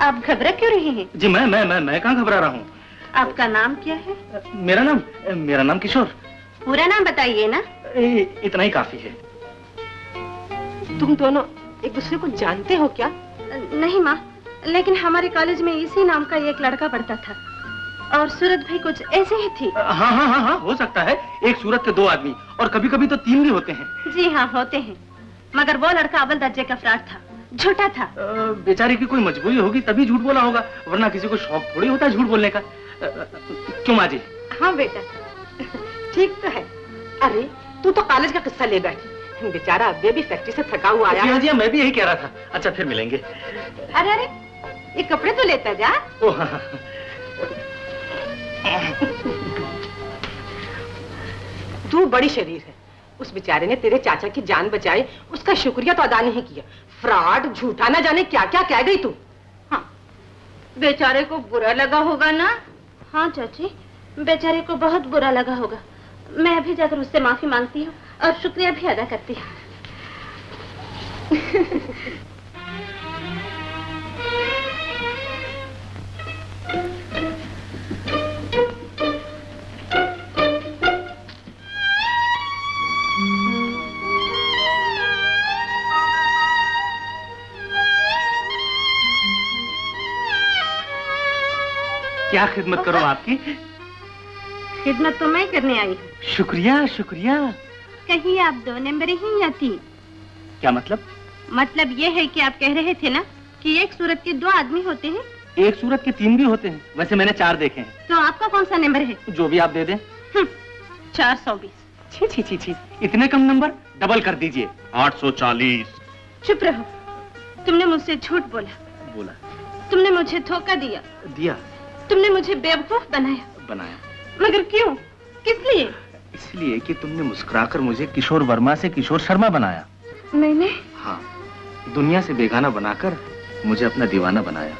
आप घबरा क्यों रहे हैं? जी मैं कहाँ घबरा रहा हूँ। आपका नाम क्या है? मेरा नाम किशोर। पूरा नाम बताइए ना। इतना ही काफी है। तुम दोनों एक दूसरे को जानते हो क्या? नहीं माँ, लेकिन हमारे कॉलेज में इसी नाम का एक लड़का पढ़ता था और सूरत भी कुछ ऐसे ही थी। हाँ, हो सकता है। एक सूरत के 2 आदमी और कभी कभी तो 3 भी होते हैं। जी हाँ, होते हैं, मगर वो लड़का अव्वल दर्जे का फ्रॉड था, झूठा था। बेचारे की कोई मजबूरी होगी तभी झूठ बोला होगा, वरना किसी को शौक थोड़ी होता है झूठ बोलने का। क्यों माँ जी? हाँ बेटा, ठीक तो है। अरे तू तो कॉलेज का किस्सा ले बैठी, बेचारा अभी भी फैक्ट्री से थका हुआ आया। जी, मैं भी यही कह रहा था। अच्छा फिर मिलेंगे। अरे ये कपड़े तो लेता जा। तू बड़ी शरीर है, उस बेचारे ने तेरे चाचा की जान बचाई, उसका शुक्रिया तो अदा नहीं किया। फ्रॉड, झूठा, ना जाने क्या क्या कह गई तू। हाँ, बेचारे को बुरा लगा होगा ना? हाँ चाची, बेचारे को बहुत बुरा लगा होगा। मैं अभी जाकर उससे माफी मांगती हूँ और शुक्रिया भी अदा करती हूँ। क्या खिदमत करूं आपकी? खिदमत तो मैं करने आई हूँ। शुक्रिया शुक्रिया। कहीं आप 2 नंबर ही या 3? क्या मतलब? मतलब ये है कि आप कह रहे थे ना कि एक सूरत के 2 आदमी होते हैं। एक सूरत के 3 भी होते हैं, वैसे मैंने 4 देखे हैं। तो आपका कौन सा नंबर है? जो भी आप दे दें। 420। छी, इतने कम नंबर, डबल कर दीजिए। 840। चुप रहो, तुमने मुझसे झूठ बोला। तुमने मुझे धोखा दिया। तुमने मुझे बेवकूफ बनाया। मगर क्यों? किस लिए? इसलिए कि तुमने मुस्कुराकर मुझे किशोर वर्मा से किशोर शर्मा बनाया। मैंने? हाँ, दुनिया से बेगाना बनाकर मुझे अपना दीवाना बनाया।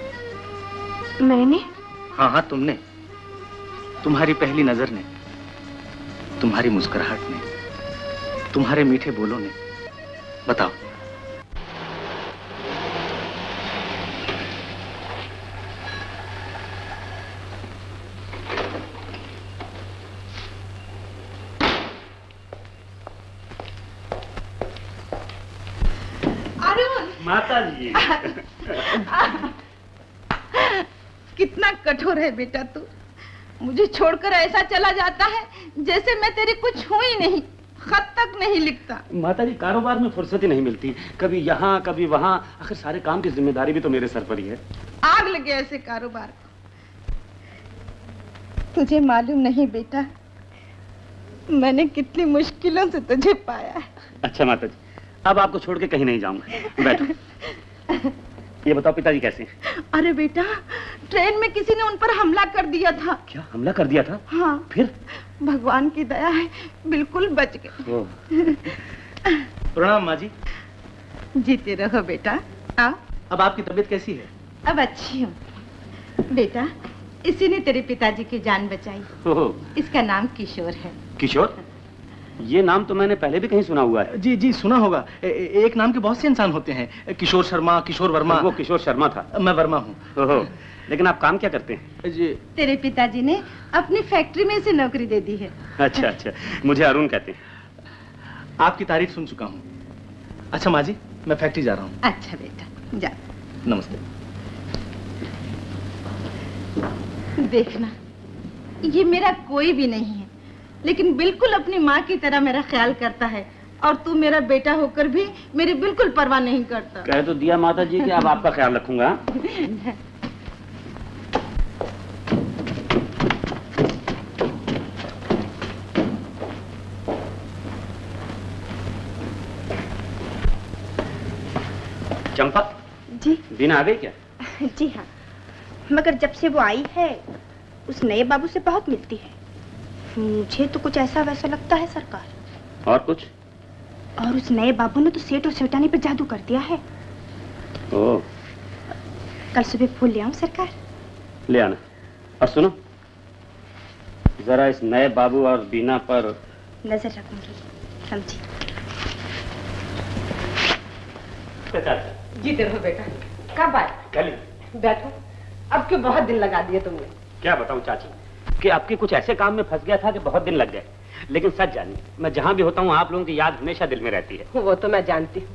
मैंने? हाँ, तुमने। तुम्हारी पहली नजर ने, तुम्हारी मुस्कुराहट ने, तुम्हारे मीठे बोलों ने। बताओ। माता जी। कितना कठोर है बेटा तू, मुझे छोड़कर ऐसा चला जाता है जैसे मैं तेरी कुछ हूं ही नहीं। खत तक नहीं लिखता। माता जी कारोबार में फुर्सत ही नहीं मिलती, कभी यहाँ कभी वहाँ, आखिर सारे काम की जिम्मेदारी भी तो मेरे सर पर ही है। आग लगे ऐसे कारोबार को। तुझे मालूम नहीं बेटा, मैंने कितनी मुश्किलों से तुझे पाया है। अच्छा माता जी, अब आपको छोड़ के कहीं नहीं जाऊंगा, बैठो। ये बताओ पिताजी कैसे हैं? अरे बेटा, ट्रेन में किसी ने उन पर हमला कर दिया था। क्या हमला कर दिया था? हाँ। फिर? भगवान की दया है, बिल्कुल बच गए। प्रणाम माँ जी। जीते रहो बेटा। आ? अब आपकी तबीयत कैसी है? अब अच्छी हूँ बेटा। इसी ने तेरे पिताजी की जान बचाई। इसका नाम किशोर है। किशोर? ये नाम तो मैंने पहले भी कहीं सुना हुआ है। जी जी सुना होगा। एक नाम के बहुत से इंसान होते हैं, किशोर शर्मा, किशोर वर्मा। वो किशोर शर्मा था। मैं वर्मा हूँ। लेकिन आप काम क्या करते हैं? जी तेरे पिताजी ने अपनी फैक्ट्री में से नौकरी दे दी है। अच्छा अच्छा, मुझे अरुण कहते हैं। आपकी तारीफ सुन चुका हूँ। अच्छा माँ जी, मैं फैक्ट्री जा रहा हूँ। अच्छा बेटा जा। नमस्ते। देखना, ये मेरा कोई भी नहीं है, लेकिन बिल्कुल अपनी माँ की तरह मेरा ख्याल करता है। और तू मेरा बेटा होकर भी मेरी बिल्कुल परवाह नहीं करता। कह तो दिया माता जी कि अब आपका ख्याल रखूंगा। चंपा जी। बीना आ गई क्या? जी हाँ, मगर जब से वो आई है उस नए बाबू से बहुत मिलती है। मुझे तो कुछ ऐसा वैसा लगता है सरकार। और कुछ? और उस नए बाबू ने तो सेठ और सेठानी पे जादू कर दिया है। ओह। कल सुबह फूल ले आऊं सरकार? ले आना। और सुनो, जरा इस नए बाबू और बीना पर नजर रखूंगी, समझी? जीते रहो बेटा। कब आए? कल ही। बैठो। अब क्यों बहुत दिन लगा दिए तुमने? क्या बताऊं चाची कि आपके कुछ ऐसे काम में फंस गया था कि बहुत दिन लग गए। लेकिन सच जानिए, मैं जहां भी होता हूं आप लोगों की याद हमेशा दिल में रहती है। वो तो मैं जानती हूँ।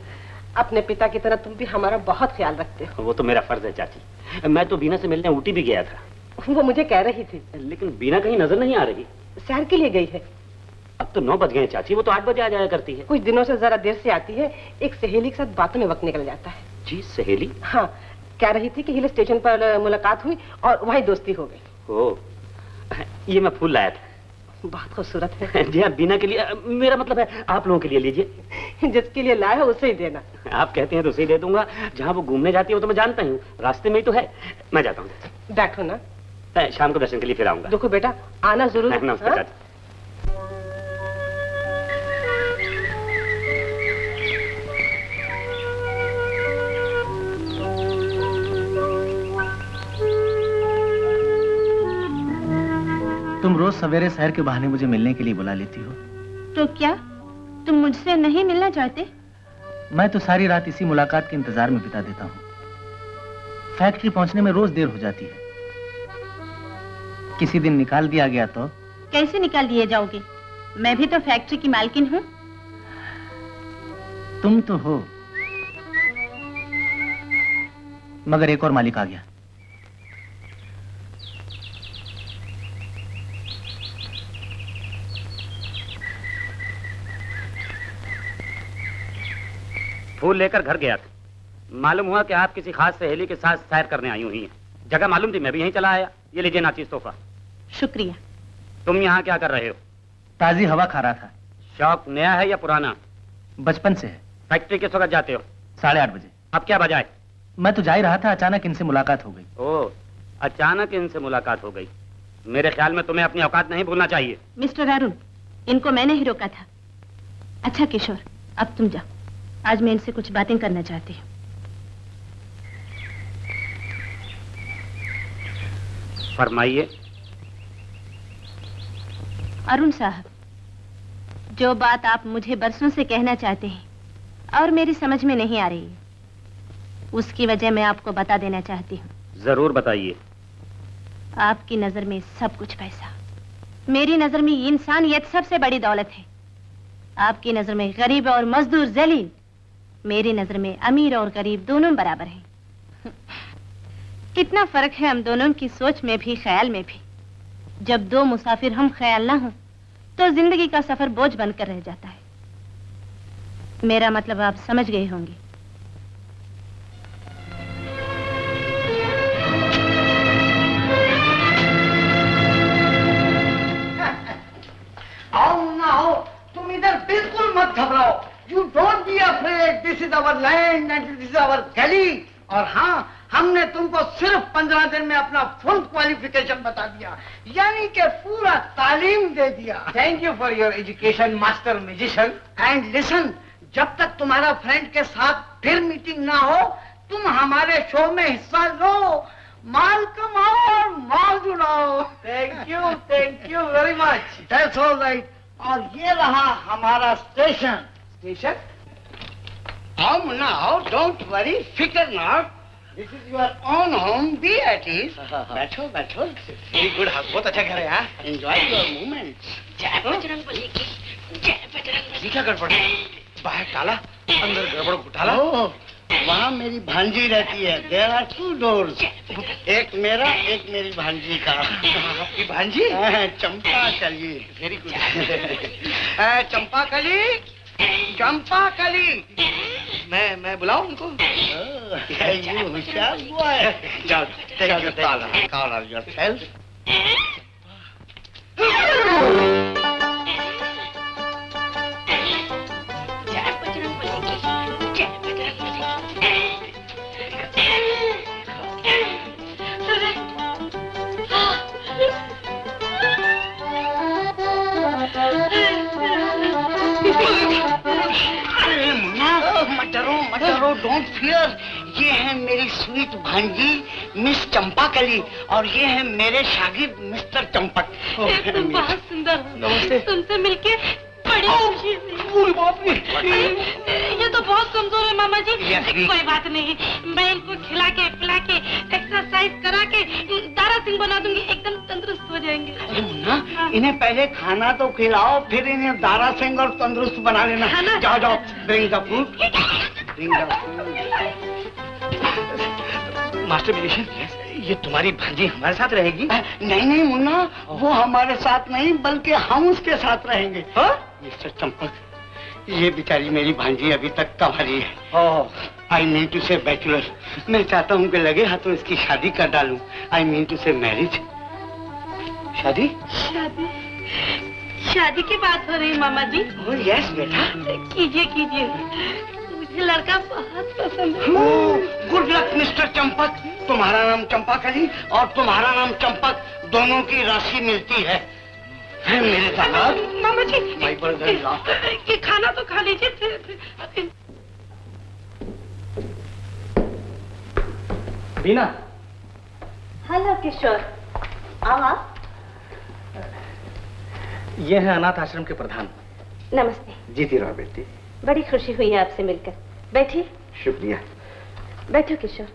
अपने पिता की तरह तुम भी हमारा बहुत ख्याल रखते हो। वो तो मेरा फर्ज है चाची। मैं तो बीना से मिलने ऊटी भी गया था। वो मुझे कह रही थी। लेकिन बीना कहीं नजर नहीं आ रही। सैर के लिए गई है। अब तो 9 बज गए चाची, वो तो 8 बजे आ जाया करती है। कुछ दिनों से जरा देर से आती है। एक सहेली के साथ बातों में वक्त निकल जाता है। जी सहेली? हाँ, कह रही थी कि हिल स्टेशन पर मुलाकात हुई और वहीं दोस्ती हो गई। ओ, ये मैं फूल लाया था। बहुत खूबसूरत है। जी हाँ, बीना के लिए, मेरा मतलब है आप लोगों के लिए लीजिए। जिसके लिए लाया उसे ही देना। आप कहते हैं तो उसे ही दे दूंगा। जहाँ वो घूमने जाती है वो तो मैं जानता हूँ, रास्ते में ही तो है। मैं जाता हूँ। बैठो ना। शाम को दर्शन के लिए फिर आऊंगा। देखो बेटा, आना जरूर। नमस्ते चाची। तुम रोज सवेरे शहर के बहाने मुझे मिलने के लिए बुला लेती हो। तो क्या तुम मुझसे नहीं मिलना चाहते? मैं तो सारी रात इसी मुलाकात के इंतजार में बिता देता हूँ। फैक्ट्री पहुंचने में रोज देर हो जाती है। किसी दिन निकाल दिया गया तो? कैसे निकाल दिए जाओगे? मैं भी तो फैक्ट्री की मालकिन हूँ। तुम तो हो, मगर एक और मालिक आ गया। फूल लेकर घर गया था। मालूम हुआ कि आप किसी खास सहेली के साथ सैर करने आई हुई हैं। जगह मालूम थी, मैं भी यहीं चला आया। ये लीजिए नाचीज तोहफा। शुक्रिया। तुम यहाँ क्या कर रहे हो? ताजी हवा खा रहा था। शौक नया है या पुराना? बचपन से है। फैक्ट्री किस वक्त जाते हो? 8:30 बजे। अब क्या बजाए? मैं तो जा ही रहा था, अचानक इनसे मुलाकात हो गई। ओह, अचानक इनसे मुलाकात हो गई। मेरे ख्याल में तुम्हें अपनी औकात नहीं भूलना चाहिए। मिस्टर अरुण, इनको मैंने ही रोका था। अच्छा किशोर, अब तुम जाओ। आज मैं इनसे कुछ बातें करना चाहती हूँ। फरमाइए। अरुण साहब, जो बात आप मुझे बरसों से कहना चाहते हैं और मेरी समझ में नहीं आ रही है, उसकी वजह मैं आपको बता देना चाहती हूँ। जरूर बताइए। आपकी नजर में सब कुछ पैसा, मेरी नजर में इंसानियत सबसे बड़ी दौलत है। आपकी नजर में गरीब और मजदूर जलील, मेरी नजर में अमीर और गरीब दोनों बराबर हैं। कितना फर्क है हम दोनों की सोच में भी, ख्याल में भी। जब दो मुसाफिर हम ख्याल ना हो तो जिंदगी का सफर बोझ बनकर रह जाता है। मेरा मतलब आप समझ गए होंगे। आओ ना आओ, तुम इधर बिल्कुल मत घबराओ। You don't be afraid, this is our land and this is our gali. और हाँ, हमने तुमको सिर्फ 15 दिन में अपना फुल क्वालिफिकेशन बता दिया, यानी कि पूरा तालीम दे दिया। Thank you for your education master musician. And listen, जब तक तुम्हारा फ्रेंड के साथ फिर मीटिंग ना हो, तुम हमारे शो में हिस्सा लो, माल कमाओ और मौज उड़ाओ। Thank you very much. That's all right. और ये रहा हमारा स्टेशन। स्टेशन? आओ मुन्ना आओ, डोंट वरी, फिकर not. This is your own home, be at ease. बैठो बैठो। वेरी गुड, बहुत अच्छा घर है यार। Enjoy your movement. जय बजरंग बली की, जय बजरंग बली। क्या गड़बड़ है? बाहर ताला, अंदर गड़बड़ घोटाला। वहाँ मेरी भांजी रहती है। देयर आर 2 doors, एक मेरा, एक मेरी भांजी का। आपकी भांजी? चंपा कली। Very good. चंपा कली, चंपा कली। मैं बुलाऊं उनको? You होशियार boy. जाओ, Take the taala. Call yourself. जय बजरंग बली की, जय बजरंग बली अरे मुन्ना, मत डरो, डोंट फियर। ये है मेरी स्वीट भांजी मिस चंपा कली, और ये है मेरे शागिर्द मिस्टर चंपक। तुम बहुत सुंदर हो। नमस्ते। तुमसे मिलके बड़ी खुशी हुई। ये तो बहुत कमजोर है मामा जी। कोई बात नहीं, मैं इनको खिला के पिला के एक्सरसाइज करा के दारा सिंह बना दूंगी, एकदम तंदुरुस्त हो जाएंगे। अरे मुन्ना, इन्हें पहले खाना तो खिलाओ, फिर इन्हें दारा सिंह और तंदुरुस्त बना लेना। जाओ जाओ, bring the food, bring the food. Master musician, ये तुम्हारी भांजी हमारे साथ रहेगी? नहीं मुन्ना, वो हमारे साथ नहीं बल्कि हम उसके साथ रहेंगे। मिस्टर चंपक, ये बेचारी मेरी भांजी अभी तक कमारी है। आई मीन टू से बैचलर। मैं चाहता हूँ कि लगे हाथों इसकी शादी कर डालूं। आई मीन टू से मैरिज। शादी? शादी की बात हो रही मामा जी। यस बेटा, कीजिए, मुझे लड़का बहुत पसंद है। Good luck mister Champak. तुम्हारा नाम चंपा कली और तुम्हारा नाम चंपक, दोनों की राशि मिलती है मेरे दामाद। मामा जी, माय ब्रदर इन लॉ। ये खाना तो खा लीजिए फिर। बीना। हेलो किशोर, आओ आप। ये है अनाथ आश्रम के प्रधान। नमस्ते। जीती रहो बेटी। बड़ी खुशी हुई है आपसे मिलकर। बैठिए। शुक्रिया। बैठो किशोर।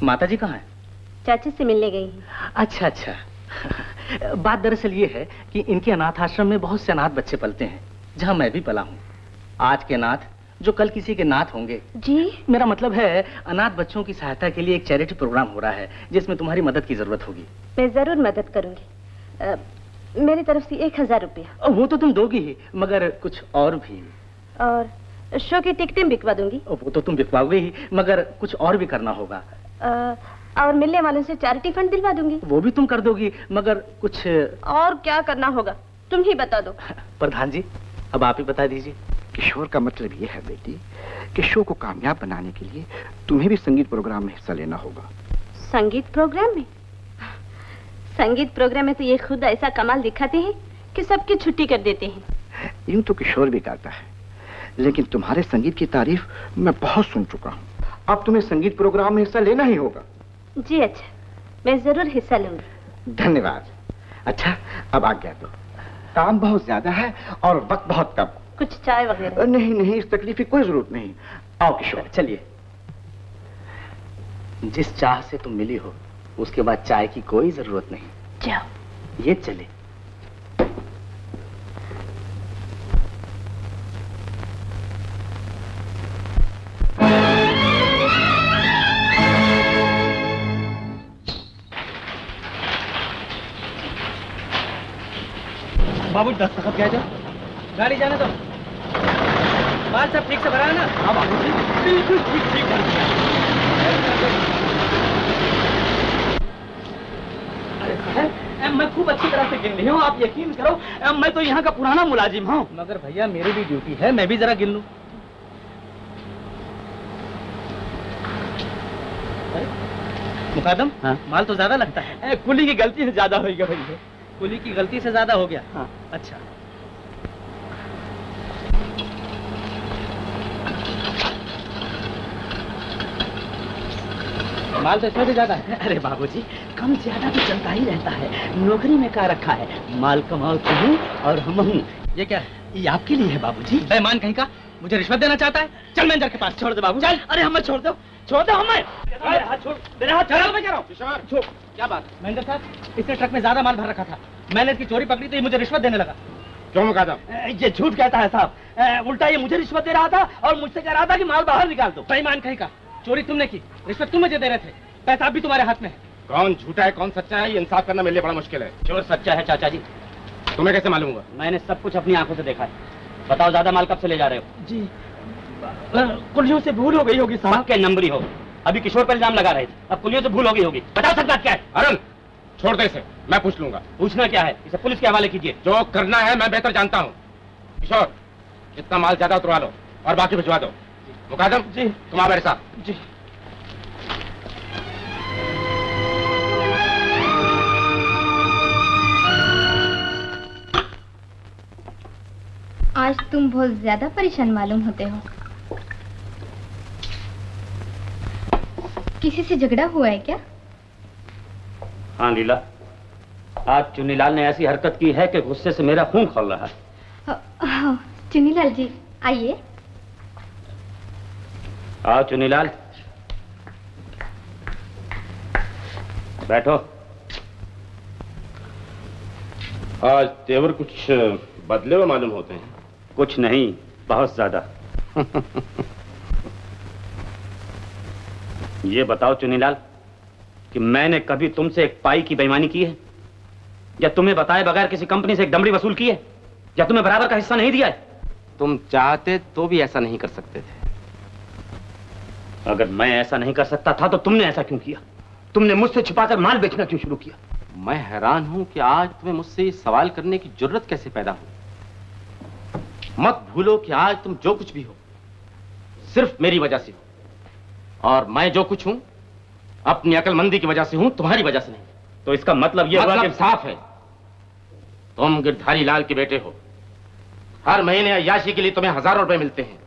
माता जी कहाँ है? चाची से मिलने गई हैं। अच्छा। बात दरअसल ये है कि इनके अनाथ आश्रम में बहुत से अनाथ बच्चे पलते हैं, जहाँ मैं भी पला हूँ। आज के अनाथ जो कल किसी के नाथ होंगे। जी? मेरा मतलब है, अनाथ बच्चों की सहायता के लिए एक चैरिटी प्रोग्राम हो रहा है, जिसमें तुम्हारी मदद की जरूरत होगी। मैं जरूर मदद करूंगी। मेरी तरफ से 1000 रुपया। वो तो तुम दोगी ही, मगर कुछ और भी। और शो की टिकटें बिकवा दूंगी। वो तो तुम बिकवाओगे ही, मगर कुछ और भी करना होगा। और मिलने वालों से चैरिटी फंड दिलवा दूंगी। वो भी तुम कर दोगी, मगर कुछ और क्या करना होगा तुम ही बता दो। प्रधान जी, अब आप ही बता दीजिए। किशोर का मतलब ये है बेटी कि शो को कामयाब बनाने के लिए तुम्हें भी संगीत प्रोग्राम में हिस्सा लेना होगा। संगीत प्रोग्राम में? संगीत प्रोग्राम में तो ये खुद ऐसा कमाल दिखाते हैं कि सबकी छुट्टी कर देते हैं। यूं तो किशोर भी गाता है, लेकिन तुम्हारे संगीत की तारीफ मैं बहुत सुन चुका हूँ। अब तुम्हें संगीत प्रोग्राम में हिस्सा लेना ही होगा। जी अच्छा, मैं जरूर हिस्सा लूंगी। धन्यवाद। अच्छा, अब आज्ञा दो, काम बहुत ज्यादा है और वक्त बहुत कम। कुछ चाय वगैरह? नहीं, इस तकलीफ की कोई जरूरत नहीं। आओ किशोर। चलिए। जिस चाह से तुम मिली हो, उसके बाद चाय की कोई जरूरत नहीं। जाओ। ये चले। बाबू दस्तखत क्या जाओ, गाड़ी जाने दो। माल सब ठीक से भरा है ना? हाँ बाबू जी, बिल्कुल ठीक ठीक भर दिया। अरे साहब, मैं खूब अच्छी तरह से गिन रही हूँ, आप यकीन करो, मैं तो यहाँ का पुराना मुलाजिम हूँ। मगर भैया मेरी भी ड्यूटी है, मैं भी जरा गिन लूँ। मुकादम, हाँ? माल तो ज्यादा लगता है। कुली की गलती से ज्यादा हो गया भैया। कुली की गलती से ज्यादा हो गया? हाँ। अच्छा। माल तो इसमें भी ज्यादा है। अरे बाबूजी, कम ज्यादा तो चलता ही रहता है, नौकरी में क्या रखा है, माल कमाओ तुम और हम हूँ। ये क्या है? ये आपके लिए है बाबूजी। बेईमान कहीं का, मुझे रिश्वत देना चाहता है? चल मैनेजर के पास। छोड़ दे बाबू, चल। अरे हमें छोड़ दो, छोड़ दो हमें। हाथ छोड़, मेरा हाथ छोड़। मैं कह रहा हूँ छोड़। क्या बात मैनेजर साहब, इसने ट्रक में ज्यादा माल भर रखा था, मैंने इसकी चोरी पकड़ी तो ये मुझे रिश्वत देने लगा। क्यों मुकादम? ये झूठ कहता है साहब, उल्टा ये मुझे रिश्वत दे रहा था और मुझसे कह रहा था कि माल बाहर निकाल दो। बेईमान कहीं का, चोरी तुमने की, रिश्वत तुम मुझे दे रहे थे, पैसा भी तुम्हारे हाथ में है। कौन झूठा है कौन सच्चा है, ये इंसाफ करना मेरे लिए बड़ा मुश्किल है। चोर सच्चा है चाचा जी। तुम्हें कैसे मालूम हुआ? मैंने सब कुछ अपनी आंखों से देखा है। बताओ ज्यादा माल कब से ले जा रहे हो? जी कुलियों से भूल हो गई होगी साहब। के नंबर ही हो, अभी किशोर पर इल्जाम लगा रहे थे, अब कुलियों से भूल हो गई होगी। बताओ सब बात क्या है? अरुण छोड़ दे इसे, मैं पूछ लूंगा। पूछना क्या है, इसे पुलिस के हवाले कीजिए। जो करना है मैं बेहतर जानता हूँ। किशोर, जितना माल ज्यादा उतरवा लो और बाकी भिजवा दो। मुकादम जी, तुम आ मेरे साथ। जी। आज तुम बहुत ज्यादा परेशान मालूम होते हो। किसी से झगड़ा हुआ है क्या? हाँ लीला, आज चुन्नीलाल ने ऐसी हरकत की है कि गुस्से से मेरा खून खौल रहा है। चुन्नीलाल जी आइए। आओ चुन्नीलाल, बैठो। आज तेवर कुछ बदले हुए मालूम होते हैं। कुछ नहीं, बहुत ज्यादा। ये बताओ चुन्नीलाल कि मैंने कभी तुमसे एक पाई की बेईमानी की है, या तुम्हें बताए बगैर किसी कंपनी से एक दमड़ी वसूल की है, या तुम्हें बराबर का हिस्सा नहीं दिया है? तुम चाहते तो भी ऐसा नहीं कर सकते थे। अगर मैं ऐसा नहीं कर सकता था तो तुमने ऐसा क्यों किया? तुमने मुझसे छिपाकर माल बेचना क्यों शुरू किया? मैं हैरान हूं कि आज तुम्हें मुझसे सवाल करने की जरूरत कैसे पैदा हुई। मत भूलो कि आज तुम जो कुछ भी हो सिर्फ मेरी वजह से हो, और मैं जो कुछ हूं अपनी अकलमंदी की वजह से हूं, तुम्हारी वजह से नहीं। तो इसका मतलब यह हुआ कि साफ है, तुम गिरधारी लाल के बेटे हो। हर महीने अय्याशी के लिए तुम्हें हजारों रुपए मिलते हैं।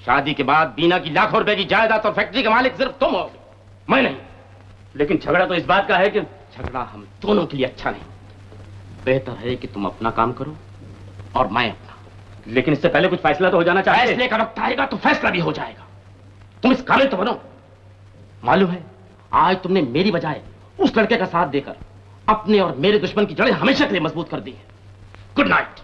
शादी के बाद बीना की लाखों रुपए की जायदाद और फैक्ट्री के मालिक सिर्फ तुम हो, मैं नहीं। लेकिन झगड़ा तो इस बात का है कि झगड़ा हम दोनों के लिए अच्छा नहीं। बेहतर है कि तुम अपना काम करो और मैं अपना। लेकिन इससे पहले कुछ फैसला तो हो जाना चाहिए। फैसले का वक्त आएगा तो फैसला भी हो जाएगा। तुम इस काबिल तो बनो। मालूम है, आज तुमने मेरी बजाय उस लड़के का साथ देकर अपने और मेरे दुश्मन की जड़ें हमेशा के लिए मजबूत कर दी है। Good night.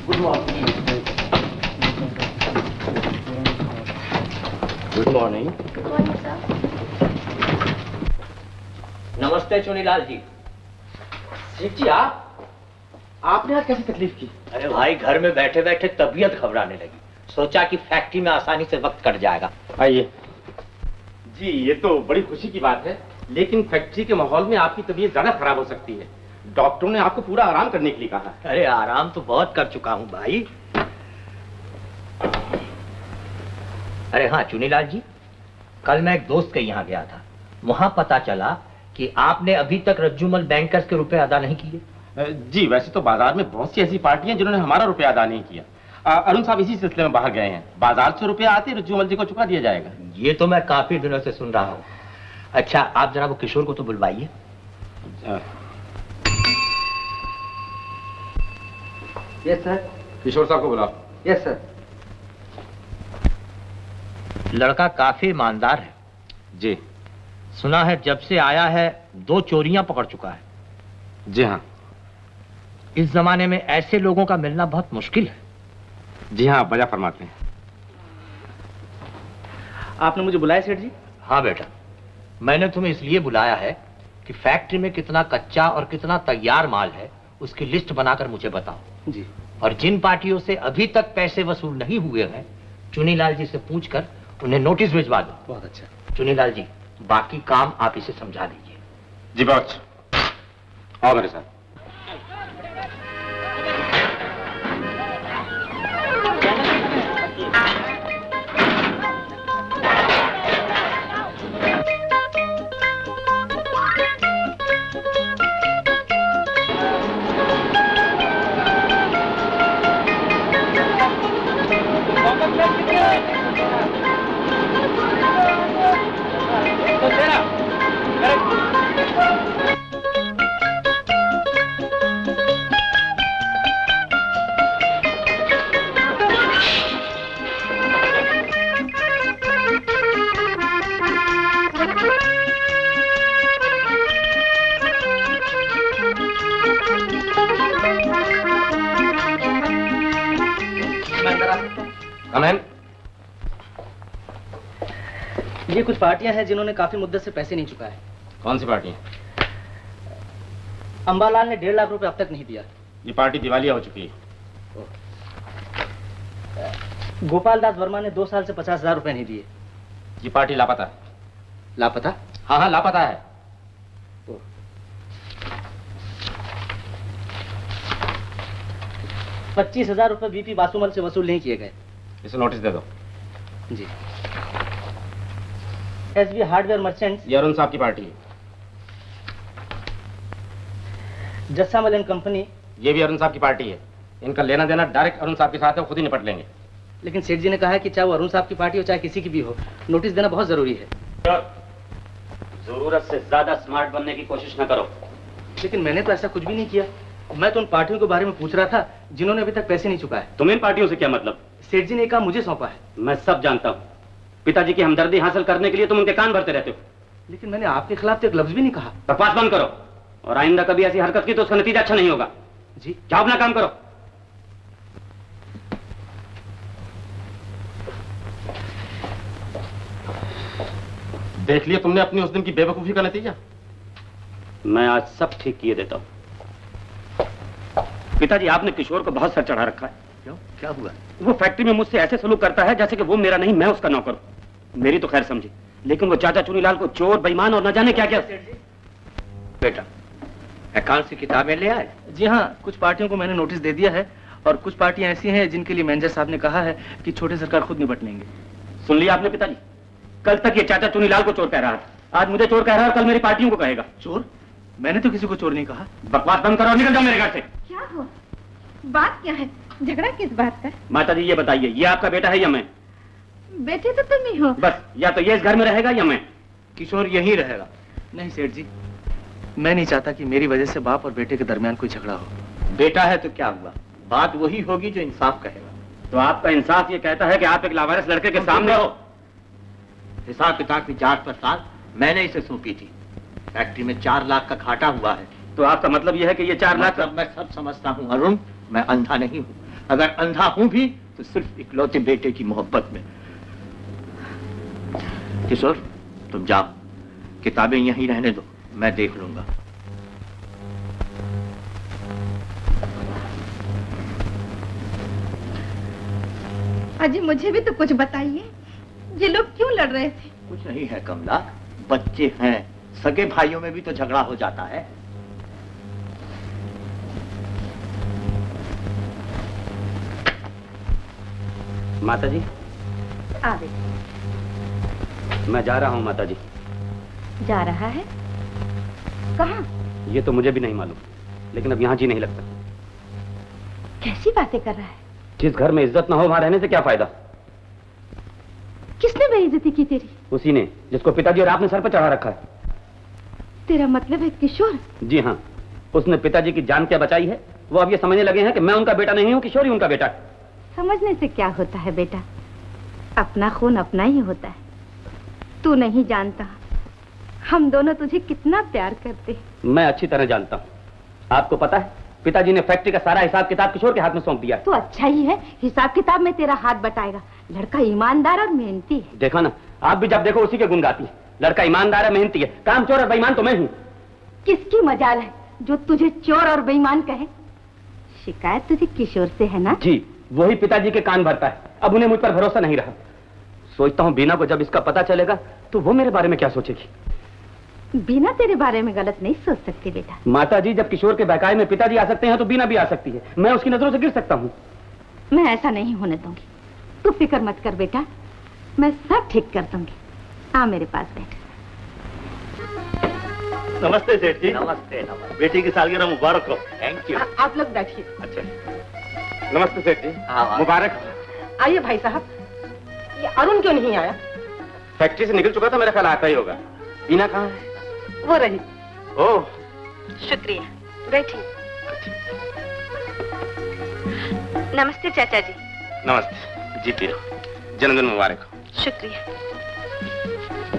Good morning. नमस्ते चुनीलाल जी। सेठ जी, आपने आज कैसी तकलीफ की? अरे भाई, घर में बैठे बैठे तबीयत घबराने लगी, सोचा कि फैक्ट्री में आसानी से वक्त कट जाएगा। आइए। जी, ये तो बड़ी खुशी की बात है, लेकिन फैक्ट्री के माहौल में आपकी तबीयत ज्यादा खराब हो सकती है। डॉक्टरों ने आपको पूरा आराम करने के लिए कहा है। अरे आराम तो बहुत कर चुका हूं भाई। अरे हाँ चुनीलाल जी, कल मैं एक दोस्त के यहाँ गया था, वहां पता चला कि आपने अभी तक रज्जुमल बैंकर्स के रुपए अदा नहीं किए। जी, वैसे तो बाजार में बहुत सी ऐसी पार्टियां जिन्होंने हमारा रुपया अदा नहीं किया। अरुण साहब इसी सिलसिले में बाहर गए हैं। बाजार से रुपया आते रज्जुमल जी को चुका दिया जाएगा। ये तो मैं काफी दिनों से सुन रहा हूँ। अच्छा, आप जरा वो किशोर को तो बुलवाइए। Yes sir. किशोर साहब को बुलाओ। Yes sir. लड़का काफी ईमानदार है जी। सुना है जब से आया है 2 चोरियां पकड़ चुका है। जी हाँ। इस जमाने में ऐसे लोगों का मिलना बहुत मुश्किल है। जी हाँ, बजा फरमाते हैं। आपने मुझे बुलाया सेठ जी? हाँ बेटा, मैंने तुम्हें इसलिए बुलाया है कि फैक्ट्री में कितना कच्चा और कितना तैयार माल है उसकी लिस्ट बनाकर मुझे बताओ। जी। और जिन पार्टियों से अभी तक पैसे वसूल नहीं हुए हैं, चुनीलाल जी से पूछकर उन्हें नोटिस भिजवा दो। बहुत अच्छा। चुनीलाल जी, बाकी काम आप इसे समझा दीजिए। जी बॉस, आओ मेरे साथ। कमेन। ये कुछ पार्टियां हैं जिन्होंने काफी मुद्दत से पैसे नहीं चुकाए। कौन सी पार्टी? अंबालाल ने 1.5 लाख रुपए अब तक नहीं दिया। ये पार्टी दिवालिया हो चुकी है। गोपाल दास वर्मा ने 2 साल से 50,000 रुपए नहीं दिए। ये पार्टी लापता है। लापता? हाँ हाँ, लापता है। 25,000 रुपए बीपी बासुमल से वसूल नहीं किए गए। इसे नोटिस दे दो। जी। एसबी हार्डवेयर मर्चेंट्स, ये अरुण साहब की पार्टी है। जस्सामल एंड कंपनी, ये भी अरुण साहब की पार्टी है। इनका लेना देना डायरेक्ट अरुण साहब के साथ है, खुद ही निपट लेंगे। लेकिन सेठ जी ने कहा है कि चाहे वो अरुण साहब की पार्टी हो चाहे किसी की भी हो, नोटिस देना बहुत जरूरी है। जरूरत से ज्यादा स्मार्ट बनने की कोशिश न करो। लेकिन मैंने तो ऐसा कुछ भी नहीं किया। मैं तो उन पार्टियों के बारे में पूछ रहा था जिन्होंने अभी तक पैसे नहीं चुकाए। तुम्हें इन पार्टियों से क्या मतलब? सेठ जी ने कहा मुझे सौंपा है। मैं सब जानता हूँ। पिताजी की हमदर्दी हासिल करने के लिए तुम उनके कान भरते रहते हो। लेकिन मैंने आपके खिलाफ तो एक लफ्ज भी नहीं कहा। बकवास बंद करो, और आइंदा कभी ऐसी हरकत की तो उसका नतीजा अच्छा नहीं होगा। जी। जाओ अपना काम करो। देख लिया तुमने अपनी उस दिन की बेवकूफी का नतीजा। मैं आज सब ठीक किए देता हूँ। पिताजी, आपने किशोर को बहुत सर चढ़ा रखा है। क्यों? क्या हुआ? वो फैक्ट्री में मुझसे ऐसे सलूक करता है जैसे कि वो मेरा नहीं, मैं उसका नौकर हूं। मेरी तो खैर समझी, लेकिन वो चाचा चुनीलाल को चोर, बेईमान और न जाने क्या क्या। बेटा, अकाउंट से किताबें ले आए? जी हाँ, कुछ पार्टियों को मैंने नोटिस दे दिया है और कुछ पार्टियां ऐसी हैं जिनके लिए मैनेजर साहब ने कहा है कि छोटे सरकार खुद निपट लेंगे। सुन लिया आपने पिताजी? कल तक ये चाचा चुनीलाल को चोर कह रहा था, आज मुझे चोर कह रहा है और कल मेरी पार्टियों को कहेगा। चोर? मैंने तो किसी को चोर नहीं कहा। बकवास बंद करो और निकल जाओ मेरे घर से। क्या हो? बात क्या है? झगड़ा किस बात का? माता जी ये बताइए, ये आपका बेटा है या मैं? बेटे तो तुम ही हो। बस, या तो ये इस घर में रहेगा या मैं। किशोर यहीं रहेगा। नहीं सेठ जी, मैं नहीं चाहता कि मेरी वजह से बाप और बेटे के दरमियान कोई झगड़ा हो। बेटा है तो क्या हुआ, बात वही होगी जो इंसाफ कहेगा। तो आपका इंसाफ ये कहता है कि आप एक लावारिस लड़के के सामने हो। हिसाब किताब की जांच पड़ताल मैंने इसे सौंपी थी। फैक्ट्री में 4 लाख का घाटा हुआ है। तो आपका मतलब यह है कि ये 4 लाख मतलब मैं सब समझता हूँ अरुण, मैं अंधा नहीं हूँ। अगर अंधा हूँ भी तो सिर्फ इकलौते बेटे की मोहब्बत में। किशोर, तुम जाओ, किताबें यहीं रहने दो, मैं देख लूंगा। अजी मुझे भी तो कुछ बताइए, ये लोग क्यों लड़ रहे थे? कुछ नहीं है कमला, बच्चे हैं, सगे भाइयों में भी तो झगड़ा हो जाता है। माता जी, आ गए। मैं जा रहा हूँ माता जी। जा रहा है? कहाँ? ये तो मुझे भी नहीं मालूम, लेकिन अब यहाँ जी नहीं लगता। कैसी बातें कर रहा है? जिस घर में इज्जत ना हो वहां रहने से क्या फायदा? किसने बेइज्जती की तेरी? उसी ने, जिसको पिताजी और आपने सर पर चढ़ा रखा है। तेरा मतलब है किशोर? जी हाँ, उसने पिताजी की जान क्या बचाई है। वो अब ये समझने लगे हैं कि मैं उनका बेटा नहीं हूँ, किशोर ही उनका बेटा। समझने से क्या होता है बेटा, अपना खून अपना ही होता है। तू नहीं जानता हम दोनों तुझे कितना प्यार करते हैं। मैं अच्छी तरह जानता हूँ। आपको पता है, पिताजी ने फैक्ट्री का सारा हिसाब किताब किशोर के हाथ में सौंप दिया। तो अच्छा ही है, हिसाब किताब में तेरा हाथ बटाएगा। लड़का ईमानदार और मेहनती है। देखा ना, आप भी जब देखो उसी के गुण गाती है। लड़का ईमानदार है, मेहनती है। काम चोर और बेईमान तो मैं हूँ। किसकी मजाल है जो तुझे चोर और बेईमान कहे? शिकायत तुझे किशोर से है ना? जी, वही पिताजी के कान भरता है। अब उन्हें मुझ पर भरोसा नहीं रहा। सोचता हूँ बीना को जब इसका पता चलेगा तो वो मेरे बारे में क्या सोचेगी। बीना तेरे बारे में गलत नहीं सोच सकती बेटा। माता जी, जब किशोर के बहकाए में पिताजी आ सकते हैं तो बीना भी आ सकती है। मैं उसकी नजरों से गिर सकता हूँ। मैं ऐसा नहीं होने दूंगी। तू फिक्र मत कर बेटा, मैं सब ठीक कर दूंगी। आ मेरे पास बैठ। नमस्ते सेठ जी। नमस्ते नमस्ते। बेटी की सालगिरह मुबारक हो। Thank you. आप लोग बैठिए। अच्छा, नमस्ते सेठ जी। मुबारक। आइए भाई साहब। ये अरुण क्यों नहीं आया? फैक्ट्री से निकल चुका था, मेरा ख्याल आता ही होगा। बीना कहाँ है? वो रही। ओह, शुक्रिया, बैठिए। नमस्ते चाचा जी। नमस्ते। जीती रहो, जन्मदिन मुबारक हो। शुक्रिया।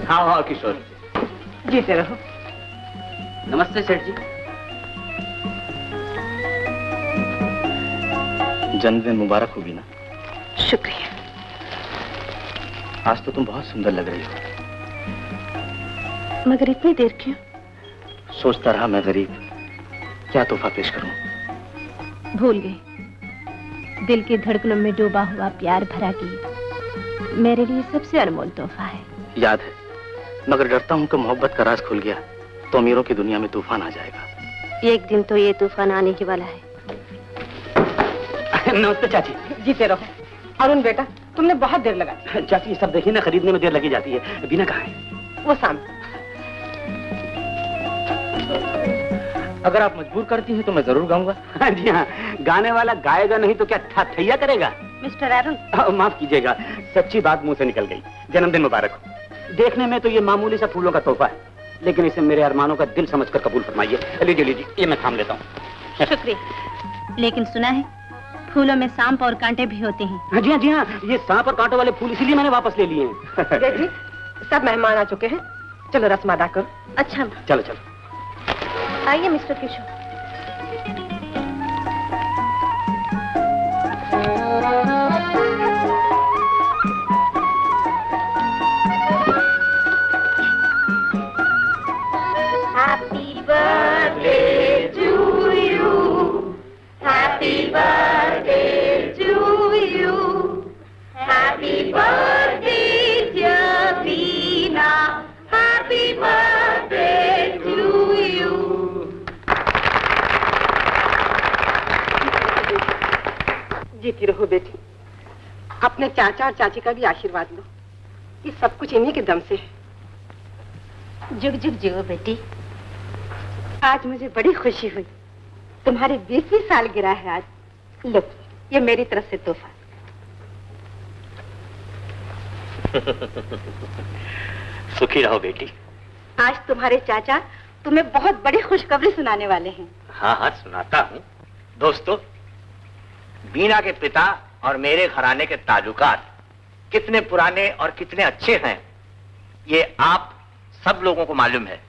हाँ हाँ किशोर, जीते रहो। नमस्ते सेठ जी। जन्मदिन मुबारक होगी ना। शुक्रिया। आज तो तुम बहुत सुंदर लग रही हो। मगर इतनी देर क्यों? सोचता रहा मैं गरीब, क्या तोहफा पेश करूं। भूल गई, दिल की धड़कनों में डूबा हुआ प्यार भरा गीत मेरे लिए सबसे अनमोल तोहफा है। याद है, मगर डरता हूं कि मोहब्बत का राज खुल गया तो अमीरों की दुनिया में तूफान आ जाएगा। एक दिन तो ये तूफान आने ही वाला है। नमस्ते चाची। जीते रहो। अरुण बेटा, तुमने बहुत देर लगा दी। चाची, ये सब देखिए ना, खरीदने में देर लगी जाती है। बीना कहाँ है? वो सामने। अगर आप मजबूर करती हैं तो मैं जरूर गाऊंगा। हाँ जी हाँ, गाने वाला गाएगा नहीं तो क्या ठैया करेगा? मिस्टर अरुण, माफ कीजिएगा, सच्ची बात मुंह से निकल गई। जन्मदिन मुबारक हो। देखने में तो ये मामूली सा फूलों का तोहफा है, लेकिन इसे मेरे अरमानों का दिल समझकर कबूल फरमाइए। लीजिए लीजिए, ये मैं थाम लेता हूँ। शुक्रिया। लेकिन सुना है फूलों में सांप और कांटे भी होते हैं। हाँ जी हाँ जी हाँ, ये सांप और कांटों वाले फूल इसीलिए मैंने वापस ले लिए हैं। जय जी, सब मेहमान आ चुके हैं, चलो रस्म अदा करो। अच्छा चलो चलो। आइए mister Kishore. Happy birthday to you. Happy birthday to you. Happy birthday dear Veena. Happy birthday to you. जीती रहो बेटी। अपने चाचा और चाची का भी आशीर्वाद लो। ये सब कुछ इन्हीं के दम से है। जुग जुग जियो बेटी। आज मुझे बड़ी खुशी हुई। तुम्हारी 20वीं सालगिरह है आज। लो, ये मेरी तरफ से तोहफा। सुखी रहो बेटी। आज तुम्हारे चाचा तुम्हें बहुत बड़ी खुशखबरी सुनाने वाले हैं। हाँ हाँ सुनाता हूँ। दोस्तों, बीना के पिता और मेरे घराने के ताल्लुकात कितने पुराने और कितने अच्छे हैं ये आप सब लोगों को मालूम है।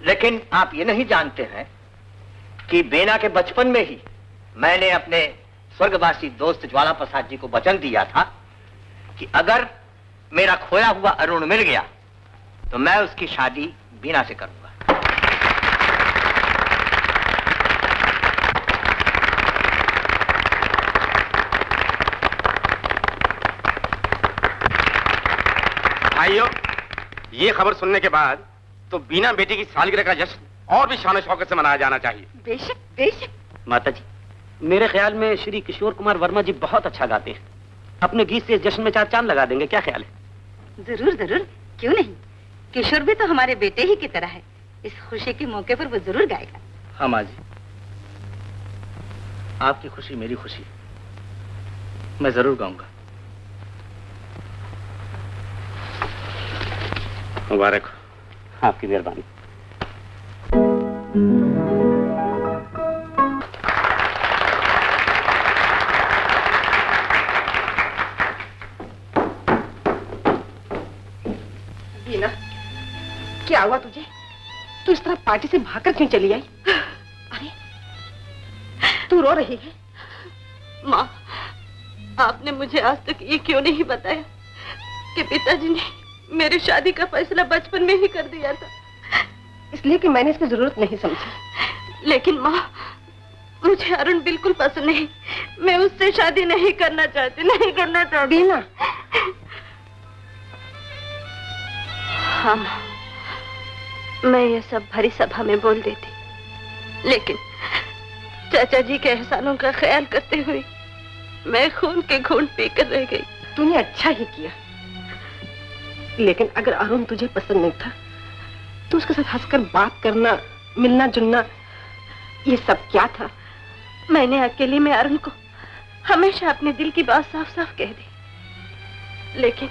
लेकिन आप ये नहीं जानते हैं कि बीना के बचपन में ही मैंने अपने स्वर्गवासी दोस्त ज्वाला प्रसाद जी को वचन दिया था कि अगर मेरा खोया हुआ अरुण मिल गया तो मैं उसकी शादी बीना से करूंगा। भाइयों, ये खबर सुनने के बाद तो बीना बेटी की सालगिरह का जश्न और भी शान शौकत से मनाया जाना चाहिए। बेशक बेशक। माता जी, मेरे ख्याल में श्री किशोर कुमार वर्मा जी बहुत अच्छा गाते हैं। अपने गीत से इस जश्न में 4 चांद लगा देंगे, क्या ख्याल है? जरूर जरूर, क्यों नहीं। किशोर भी तो हमारे बेटे ही की तरह है। इस खुशी के मौके पर वो जरूर गाएगा। हाँ माँ जी, आपकी खुशी मेरी खुशी, मैं जरूर गाऊंगा। मुबारक हो। आपकी मेहरबानी। बीना, क्या हुआ तुझे? तू इस तरह पार्टी से भागकर क्यों चली आई? अरे, तू रो रही है? माँ, आपने मुझे आज तक ये क्यों नहीं बताया कि पिताजी ने मेरी शादी का फैसला बचपन में ही कर दिया था। इसलिए कि मैंने इसकी जरूरत नहीं समझी। लेकिन माँ, मुझे अरुण बिल्कुल पसंद नहीं। मैं उससे शादी नहीं करना चाहती, नहीं करना चाहती। बीना, हाँ माँ, मैं ये सब भरी सभा में बोल देती, लेकिन चाचा जी के एहसानों का ख्याल करते हुए मैं खून के घूंट पीकर रह गई। तूने अच्छा ही किया, लेकिन अगर अरुण तुझे पसंद नहीं था तो उसके साथ हंसकर बात करना, मिलना जुलना, ये सब क्या था? मैंने अकेली में अरुण को हमेशा अपने दिल की बात साफ साफ कह दी, लेकिन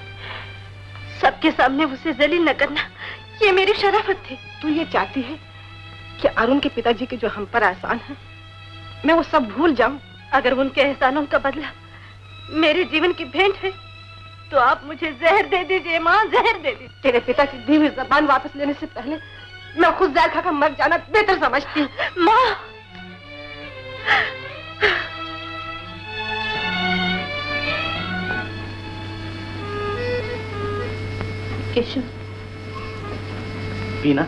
सबके सामने उसे जलील न करना, ये मेरी शराफत थी। तू ये चाहती है कि अरुण के पिताजी के जो हम पर एहसान है, मैं वो सब भूल जाऊं? अगर उनके एहसानों का बदला मेरे जीवन की भेंट है, तो आप मुझे जहर दे दीजिए माँ, जहर दे दीजिए। तेरे पिता की दी हुई जबान वापस लेने से पहले मैं खुद जहर खाकर मर जाना बेहतर समझती हूँ। माँ, किशोर। बीना,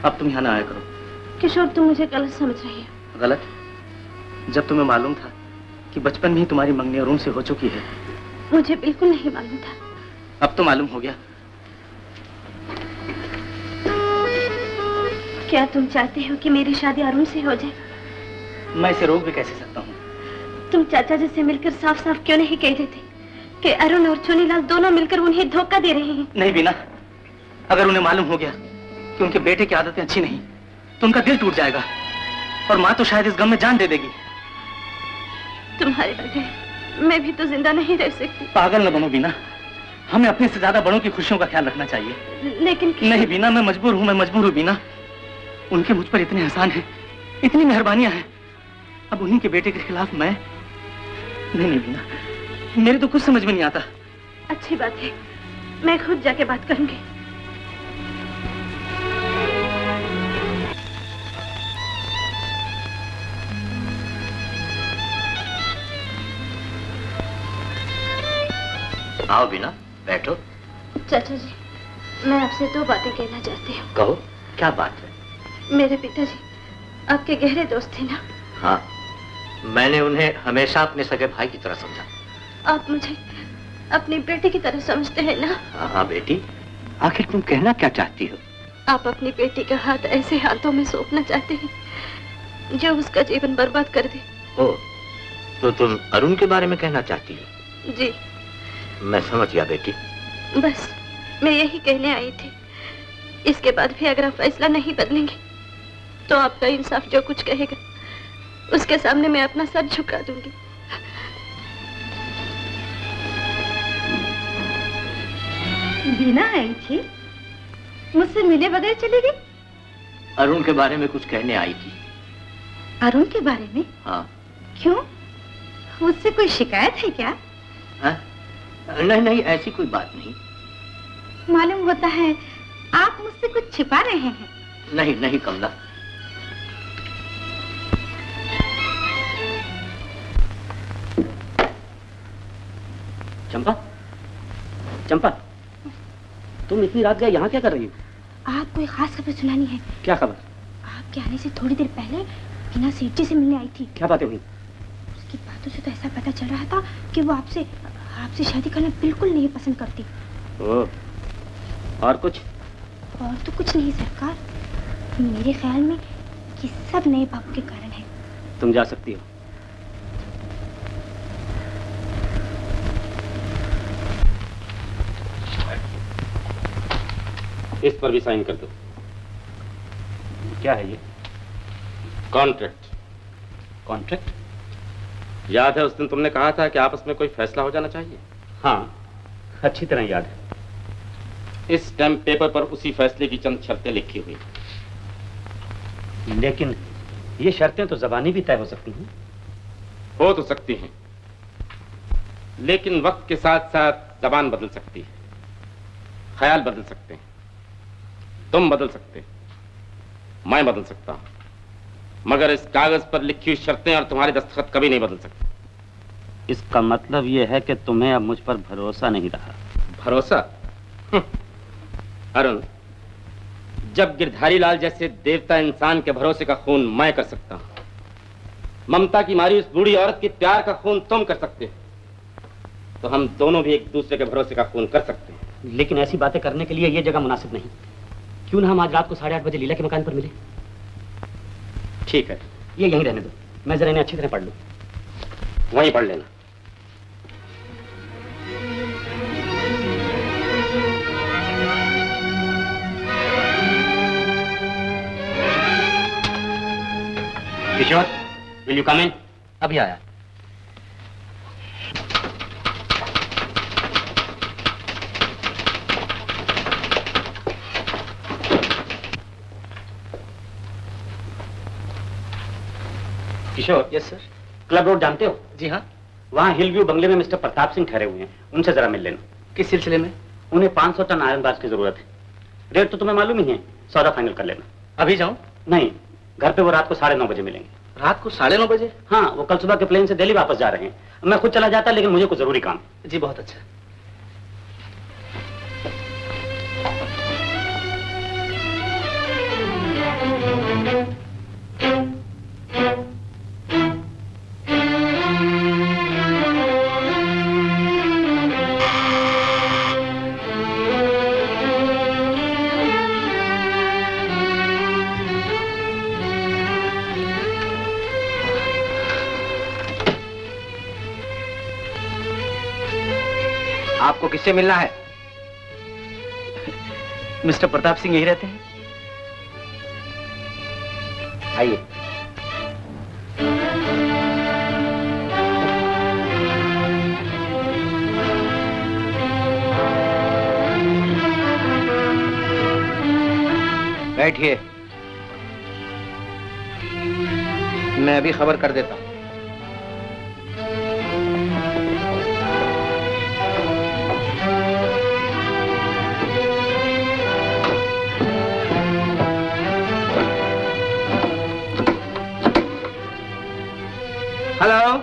अब तुम यहाँ ना आया करो। किशोर, तुम मुझे गलत समझ रही हो। गलत? जब तुम्हें मालूम था कि बचपन में ही तुम्हारी मंगनी अरुण से हो चुकी है। मुझे बिल्कुल नहीं मालूम था। अब तो मालूम हो गया। क्या तुम चाहते हो कि मेरी शादी अरुण से हो जाए? मैं इसे रोक भी कैसे सकता हूँ? तुम चाचा जी से मिलकर साफ साफ क्यों नहीं कहते थे कि अरुण और चुनीलाल दोनों मिलकर उन्हें धोखा दे रहे हैं? नहीं बीना, अगर उन्हें मालूम हो गया कि उनके बेटे की आदतें अच्छी नहीं, तो उनका दिल टूट जाएगा और माँ तो शायद इस गम में जान दे देगी। तुम्हारे बगैर मैं भी तो जिंदा नहीं रह सकती। पागल न बनो बीना, हमें अपने से ज्यादा बड़ों की खुशियों का ख्याल रखना चाहिए। लेकिन नहीं बीना, मैं मजबूर हूँ बीना। उनके मुझ पर इतने एहसान हैं, इतनी मेहरबानियां हैं, अब उन्हीं के बेटे के खिलाफ मैं? नहीं बीना, मेरे तो कुछ समझ में नहीं आता। अच्छी बात है, मैं खुद जाके बात करूंगी। आओ बीना, बैठो। चाचा जी, मैं आपसे दो बातें कहना चाहती हूँ। कहो, क्या बात है? मेरे पिताजी आपके गहरे दोस्त थे ना? हाँ, मैंने उन्हें हमेशा अपने सगे भाई की तरह समझा। आप मुझे अपनी बेटी की तरह समझते हैं ना? हाँ हाँ बेटी, आखिर तुम कहना क्या चाहती हो? आप अपनी बेटी का हाथ ऐसे हाथों में सौंपना चाहते हैं जो उसका जीवन बर्बाद कर दे। ओ, तो तुम अरुण के बारे में कहना चाहती हो? जी। मैं समझ गया बेटी। बस मैं यही कहने आई थी। इसके बाद भी अगर आप फैसला नहीं बदलेंगे तो आपका इंसाफ जो कुछ कहेगा उसके सामने मैं अपना सर झुका दूंगी। बीना आई थी, मुझसे मिले बगैर चली गई? अरुण के बारे में कुछ कहने आई थी। अरुण के बारे में? हाँ। क्यों, मुझसे कोई शिकायत है क्या? हाँ? नहीं नहीं, ऐसी कोई बात नहीं। मालूम होता है आप मुझसे कुछ छिपा रहे हैं। नहीं नहीं कमला। चंपा, चंपा, तुम इतनी रात गए यहाँ क्या कर रही हो? आप कोई खास खबर सुनानी है? क्या खबर? आपके आने से थोड़ी देर पहले बिना सेठ जी से मिलने आई थी। क्या बातें हुई? उसकी बातों से तो ऐसा पता चल रहा था कि वो आपसे शादी करना बिल्कुल नहीं पसंद करती। ओह, और कुछ? और तो कुछ नहीं सरकार, मेरे ख्याल में ये सब नए बाबू के कारण है। तुम जा सकती हो। इस पर भी साइन कर दो। क्या है ये? कॉन्ट्रैक्ट। कॉन्ट्रैक्ट? याद है उस दिन तुमने कहा था कि आपस में कोई फैसला हो जाना चाहिए? हाँ, अच्छी तरह याद है। इस स्टैम्प पेपर पर उसी फैसले की चंद शर्तें लिखी हुई। लेकिन ये शर्तें तो ज़बानी भी तय हो सकती हैं। हो तो सकती हैं, लेकिन वक्त के साथ साथ जबान बदल सकती है, ख्याल बदल सकते हैं, तुम बदल सकते हैं, मैं बदल सकता हूं, मगर इस कागज पर लिखी हुई शर्तें और तुम्हारे दस्तखत कभी नहीं बदल सकते। इसका मतलब यह है कि तुम्हें अब मुझ पर भरोसा नहीं रहा। भरोसा? अरुण, जब गिरधारी लाल जैसे देवता इंसान के भरोसे का खून मैं कर सकता हूं, ममता की मारी उस बूढ़ी औरत की प्यार का खून तुम कर सकते हो, तो हम दोनों भी एक दूसरे के भरोसे का खून कर सकते हैं। लेकिन ऐसी बातें करने के लिए ये जगह मुनासिब नहीं। क्यों ना हम आज रात को 8:30 बजे लीला के मकान पर मिले? ठीक है, ये यहीं रहने दो, मैं जरा इन्हें अच्छी तरह पढ़ लूं। वहीं पढ़ लेना। किशोर, विल यू कम इन? अभी आया। किशोर, यस सर। क्लब रोड जानते हो? जी हाँ। वहाँ हिल व्यू बंगले में मिस्टर प्रताप सिंह ठहरे हुए हैं, उनसे जरा मिल लेना। किस सिलसिले में? उन्हें 500 टन आयरन बार्स की जरूरत है। रेट तो तुम्हें मालूम ही है, सौदा फाइनल कर लेना। अभी जाऊं? नहीं, घर पे वो रात को 9:30 बजे मिलेंगे। रात को 9:30 बजे? हाँ, वो कल सुबह के प्लेन से दिल्ली वापस जा रहे हैं। मैं खुद चला जाता, लेकिन मुझे कुछ जरूरी काम। जी बहुत अच्छा। आपको किससे मिलना है? मिस्टर प्रताप सिंह यही रहते हैं? आइए। बैठिए, मैं अभी खबर कर देता हूं। हेलो,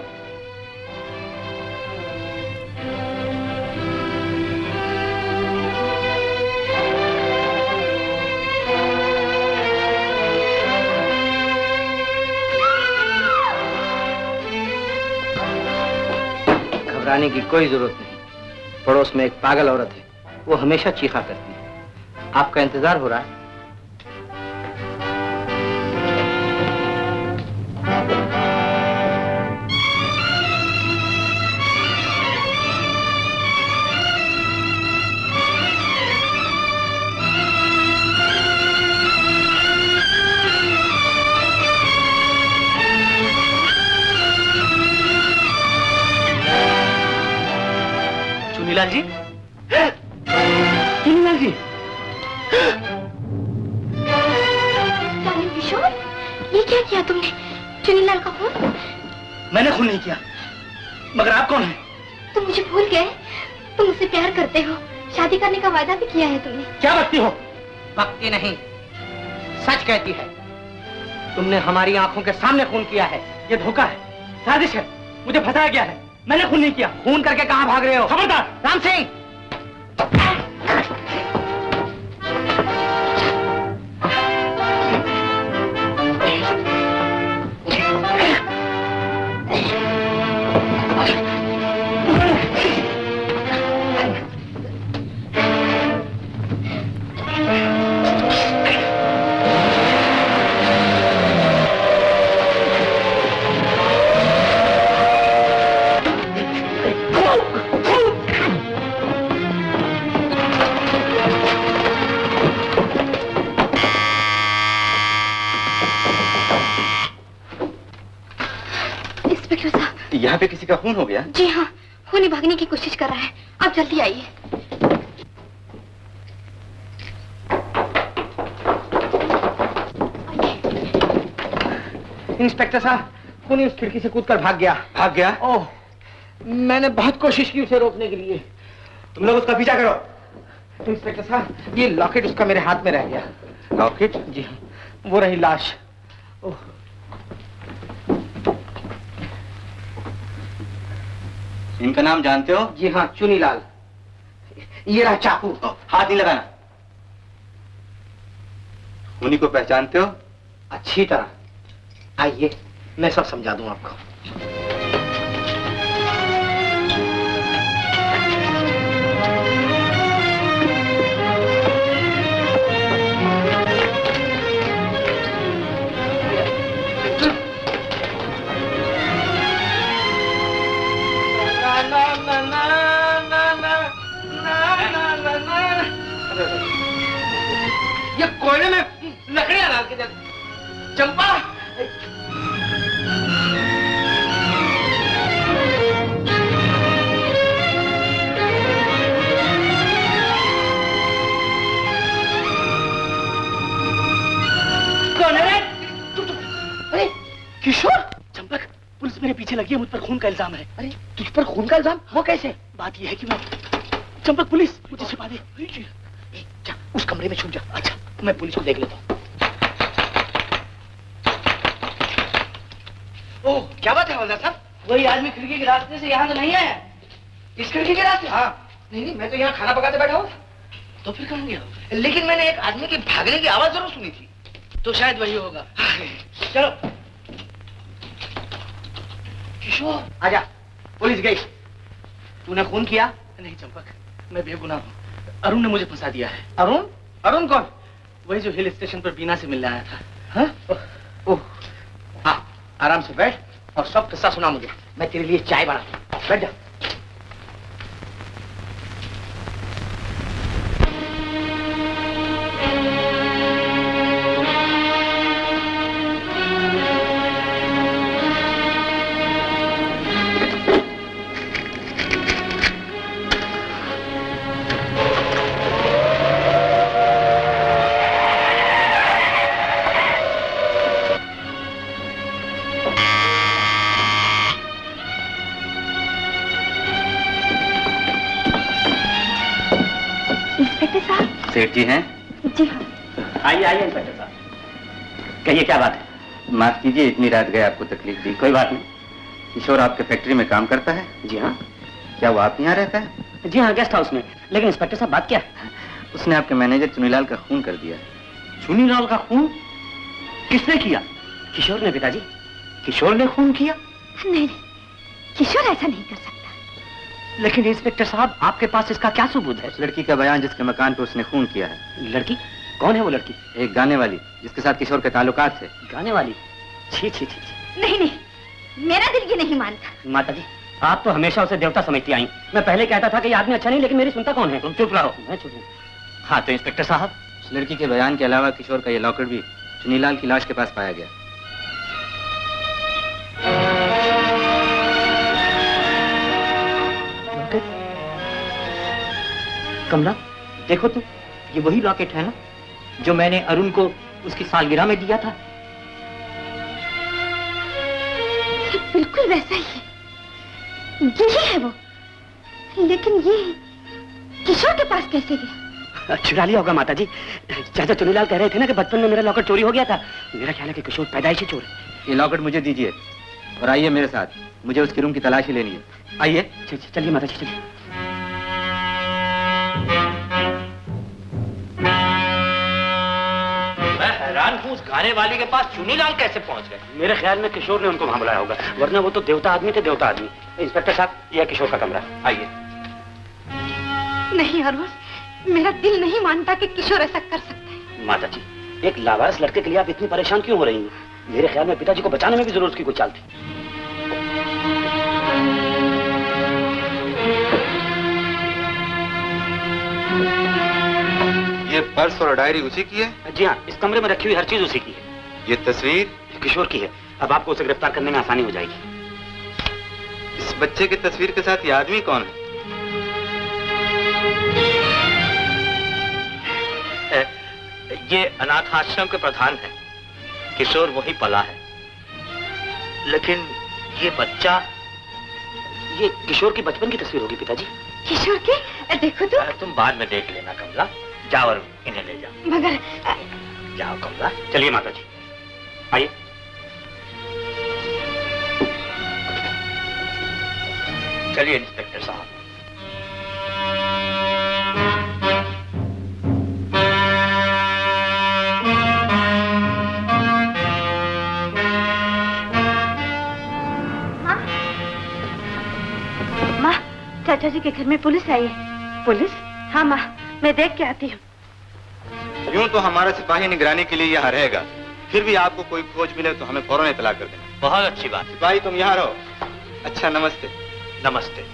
घबराने की कोई जरूरत नहीं। पड़ोस में एक पागल औरत है, वो हमेशा चीखा करती है। आपका इंतजार हो रहा है। चुनीलाल जी, चुनीलाल जी। किशोर, ये क्या किया तुमने? चुनीलाल का खून? मैंने खून नहीं किया, मगर आप कौन हैं? तुम मुझे भूल गए? तुम मुझसे प्यार करते हो, शादी करने का वादा भी किया है तुमने। क्या बकती हो? भक्ति नहीं, सच कहती है। तुमने हमारी आंखों के सामने खून किया है। ये धोखा है, साजिश है, मुझे फंसाया गया है। मैंने खून नहीं किया। खून करके कहां भाग रहे हो? खबरदार! राम सिंह! यहाँ पे किसी का खून हो गया? जी हाँ, खूनी भागने की कोशिश कर रहा है। आप जल्दी आइए। इंस्पेक्टर साहब, खूनी उस खिड़की से कूदकर भाग गया। भाग गया? ओह, मैंने बहुत कोशिश की उसे रोकने के लिए। तुम लोग उसका पीछा करो। इंस्पेक्टर साहब, ये लॉकेट उसका मेरे हाथ में रह गया। लॉकेट? जी हाँ, वो रही लाश। ओह, इनका नाम जानते हो? जी हाँ, चुनीलाल। ये रहा चाकू। हाथ नहीं लगाना। उन्हीं को पहचानते हो? अच्छी तरह। आइए मैं सब समझा दूं आपको। ये कोयले में लकड़ियां डाल के दे। चंपा कौन है रे? अरे किशोर। चंपक, पुलिस मेरे पीछे लगी है, मुझ पर खून का इल्जाम है। अरे तुझ पर खून का इल्जाम? वो कैसे? बात यह है कि मैं चंपक, पुलिस मुझे छिपा दे। जा, उस कमरे में छुप जा। अच्छा, मैं पुलिस को देख लेता हूँ। ओह, क्या बात है हवलदार साहब? वही आदमी खिड़की के रास्ते से यहाँ तो नहीं आया। इस खिड़की के रास्ते? हाँ। नहीं, मैं तो यहाँ खाना पकाते बैठा हूँ। तो फिर कहाँ गया? लेकिन मैंने एक आदमी के भागने की आवाज जरूर सुनी थी। तो शायद वही होगा। चलो किशोर, आजा। पुलिस गई। तूने खून किया? नहीं चंपक, मैं बेगुनाह हूँ। अरुण ने मुझे फंसा दिया है। अरुण? अरुण कौन? वही जो हिल स्टेशन पर बीना से मिलने आया था। हाँ? ओह, हाँ, आराम से बैठ और सब किस्सा सुना मुझे। मैं तेरे लिए चाय बनाता हूँ। बैठ जा। सेठ जी हैं? जी हाँ। आइए आइए इंस्पेक्टर साहब, कहिए क्या बात है? माफ कीजिए, इतनी रात गए आपको तकलीफ दी। कोई बात नहीं। किशोर आपके फैक्ट्री में काम करता है? जी हाँ। क्या वो आप यहाँ रहता है? जी हाँ, गेस्ट हाउस में। लेकिन इंस्पेक्टर साहब बात क्या है? उसने आपके मैनेजर चुनीलाल का खून कर दिया। चुनीलाल का खून? किसने किया? किशोर ने पिताजी। किशोर ने खून किया? नहीं, किशोर ऐसा नहीं कर सकता। लेकिन इंस्पेक्टर साहब, आपके पास इसका क्या सबूत है? उस लड़की का बयान जिसके मकान पर उसने खून किया है। लड़की? कौन है वो लड़की? एक गाने वाली जिसके साथ किशोर के ताल्लुकात थे। गाने वाली? छी छी छी छी। नहीं नहीं, मेरा दिल ये नहीं मानता। माता जी, आप तो हमेशा उसे देवता समझती आई। मैं पहले कहता था कि ये आदमी अच्छा नहीं, लेकिन मेरी सुनता कौन है? तुम चुप रहो। मैं चुप हूँ। हाँ तो इंस्पेक्टर साहब, उस लड़की के बयान के अलावा किशोर का ये लॉकेट भी चुनीलाल की लाश के पास पाया गया। कमला, देखो तुम, ये वही लॉकेट है ना जो मैंने अरुण को उसकी सालगिरह में दिया था? ये बिल्कुल वैसा ही है, यही है वो। लेकिन ये किशोर के पास कैसे गया? चुरा लिया होगा माता जी। चाचा चुनीलाल कह रहे थे ना कि बचपन में मेरा लॉकेट चोरी हो गया था। मेरा ख्याल है कि किशोर पैदाइशी चोर है। ये लॉकेट मुझे दीजिए और आइए मेरे साथ, मुझे उसकी रूम की तलाशी लेनी है। आइए। चलिए माता जी, चलिए। मैं हैरान हूँ, उस गाने वाले के पास चुनीलाल कैसे पहुँच गए? मेरे ख्याल में किशोर ने उनको वहां बुलाया होगा, वरना वो तो देवता आदमी थे, देवता आदमी। इंस्पेक्टर साहब, यह किशोर का कमरा। आइए। नहीं अरुण, मेरा दिल नहीं मानता कि किशोर ऐसा कर सकता है। माता जी, एक लावारिस लड़के के लिए आप इतनी परेशान क्यों हो रही हैं? मेरे ख्याल में पिताजी को बचाने में भी जरूर उसकी कोई चाल थी। ये पर्स और डायरी उसी की है? जी हाँ, इस कमरे में रखी हुई हर चीज उसी की है। ये तस्वीर किशोर की है। अब आपको उसे गिरफ्तार करने में आसानी हो जाएगी। इस बच्चे की तस्वीर के साथ ये आदमी कौन है? ये अनाथ आश्रम के प्रधान है। किशोर वही पला है। लेकिन ये बच्चा, ये किशोर की बचपन की तस्वीर होगी पिताजी। किशोर की? देखो तो। तुम बाद में देख लेना कमला। जाओ और इन्हें ले जाओ। मगर जाओ कमला। चलिए माता जी, आइए। चलिए इंस्पेक्टर साहब। चाचा जी के घर में पुलिस आई है। पुलिस? हाँ माँ, मैं देख के आती हूँ। यूं तो हमारा सिपाही निगरानी के लिए यहाँ रहेगा, फिर भी आपको कोई खोज मिले तो हमें फौरन इतला कर देना। बहुत अच्छी बात। सिपाही तुम यहाँ रहो। अच्छा, नमस्ते। नमस्ते।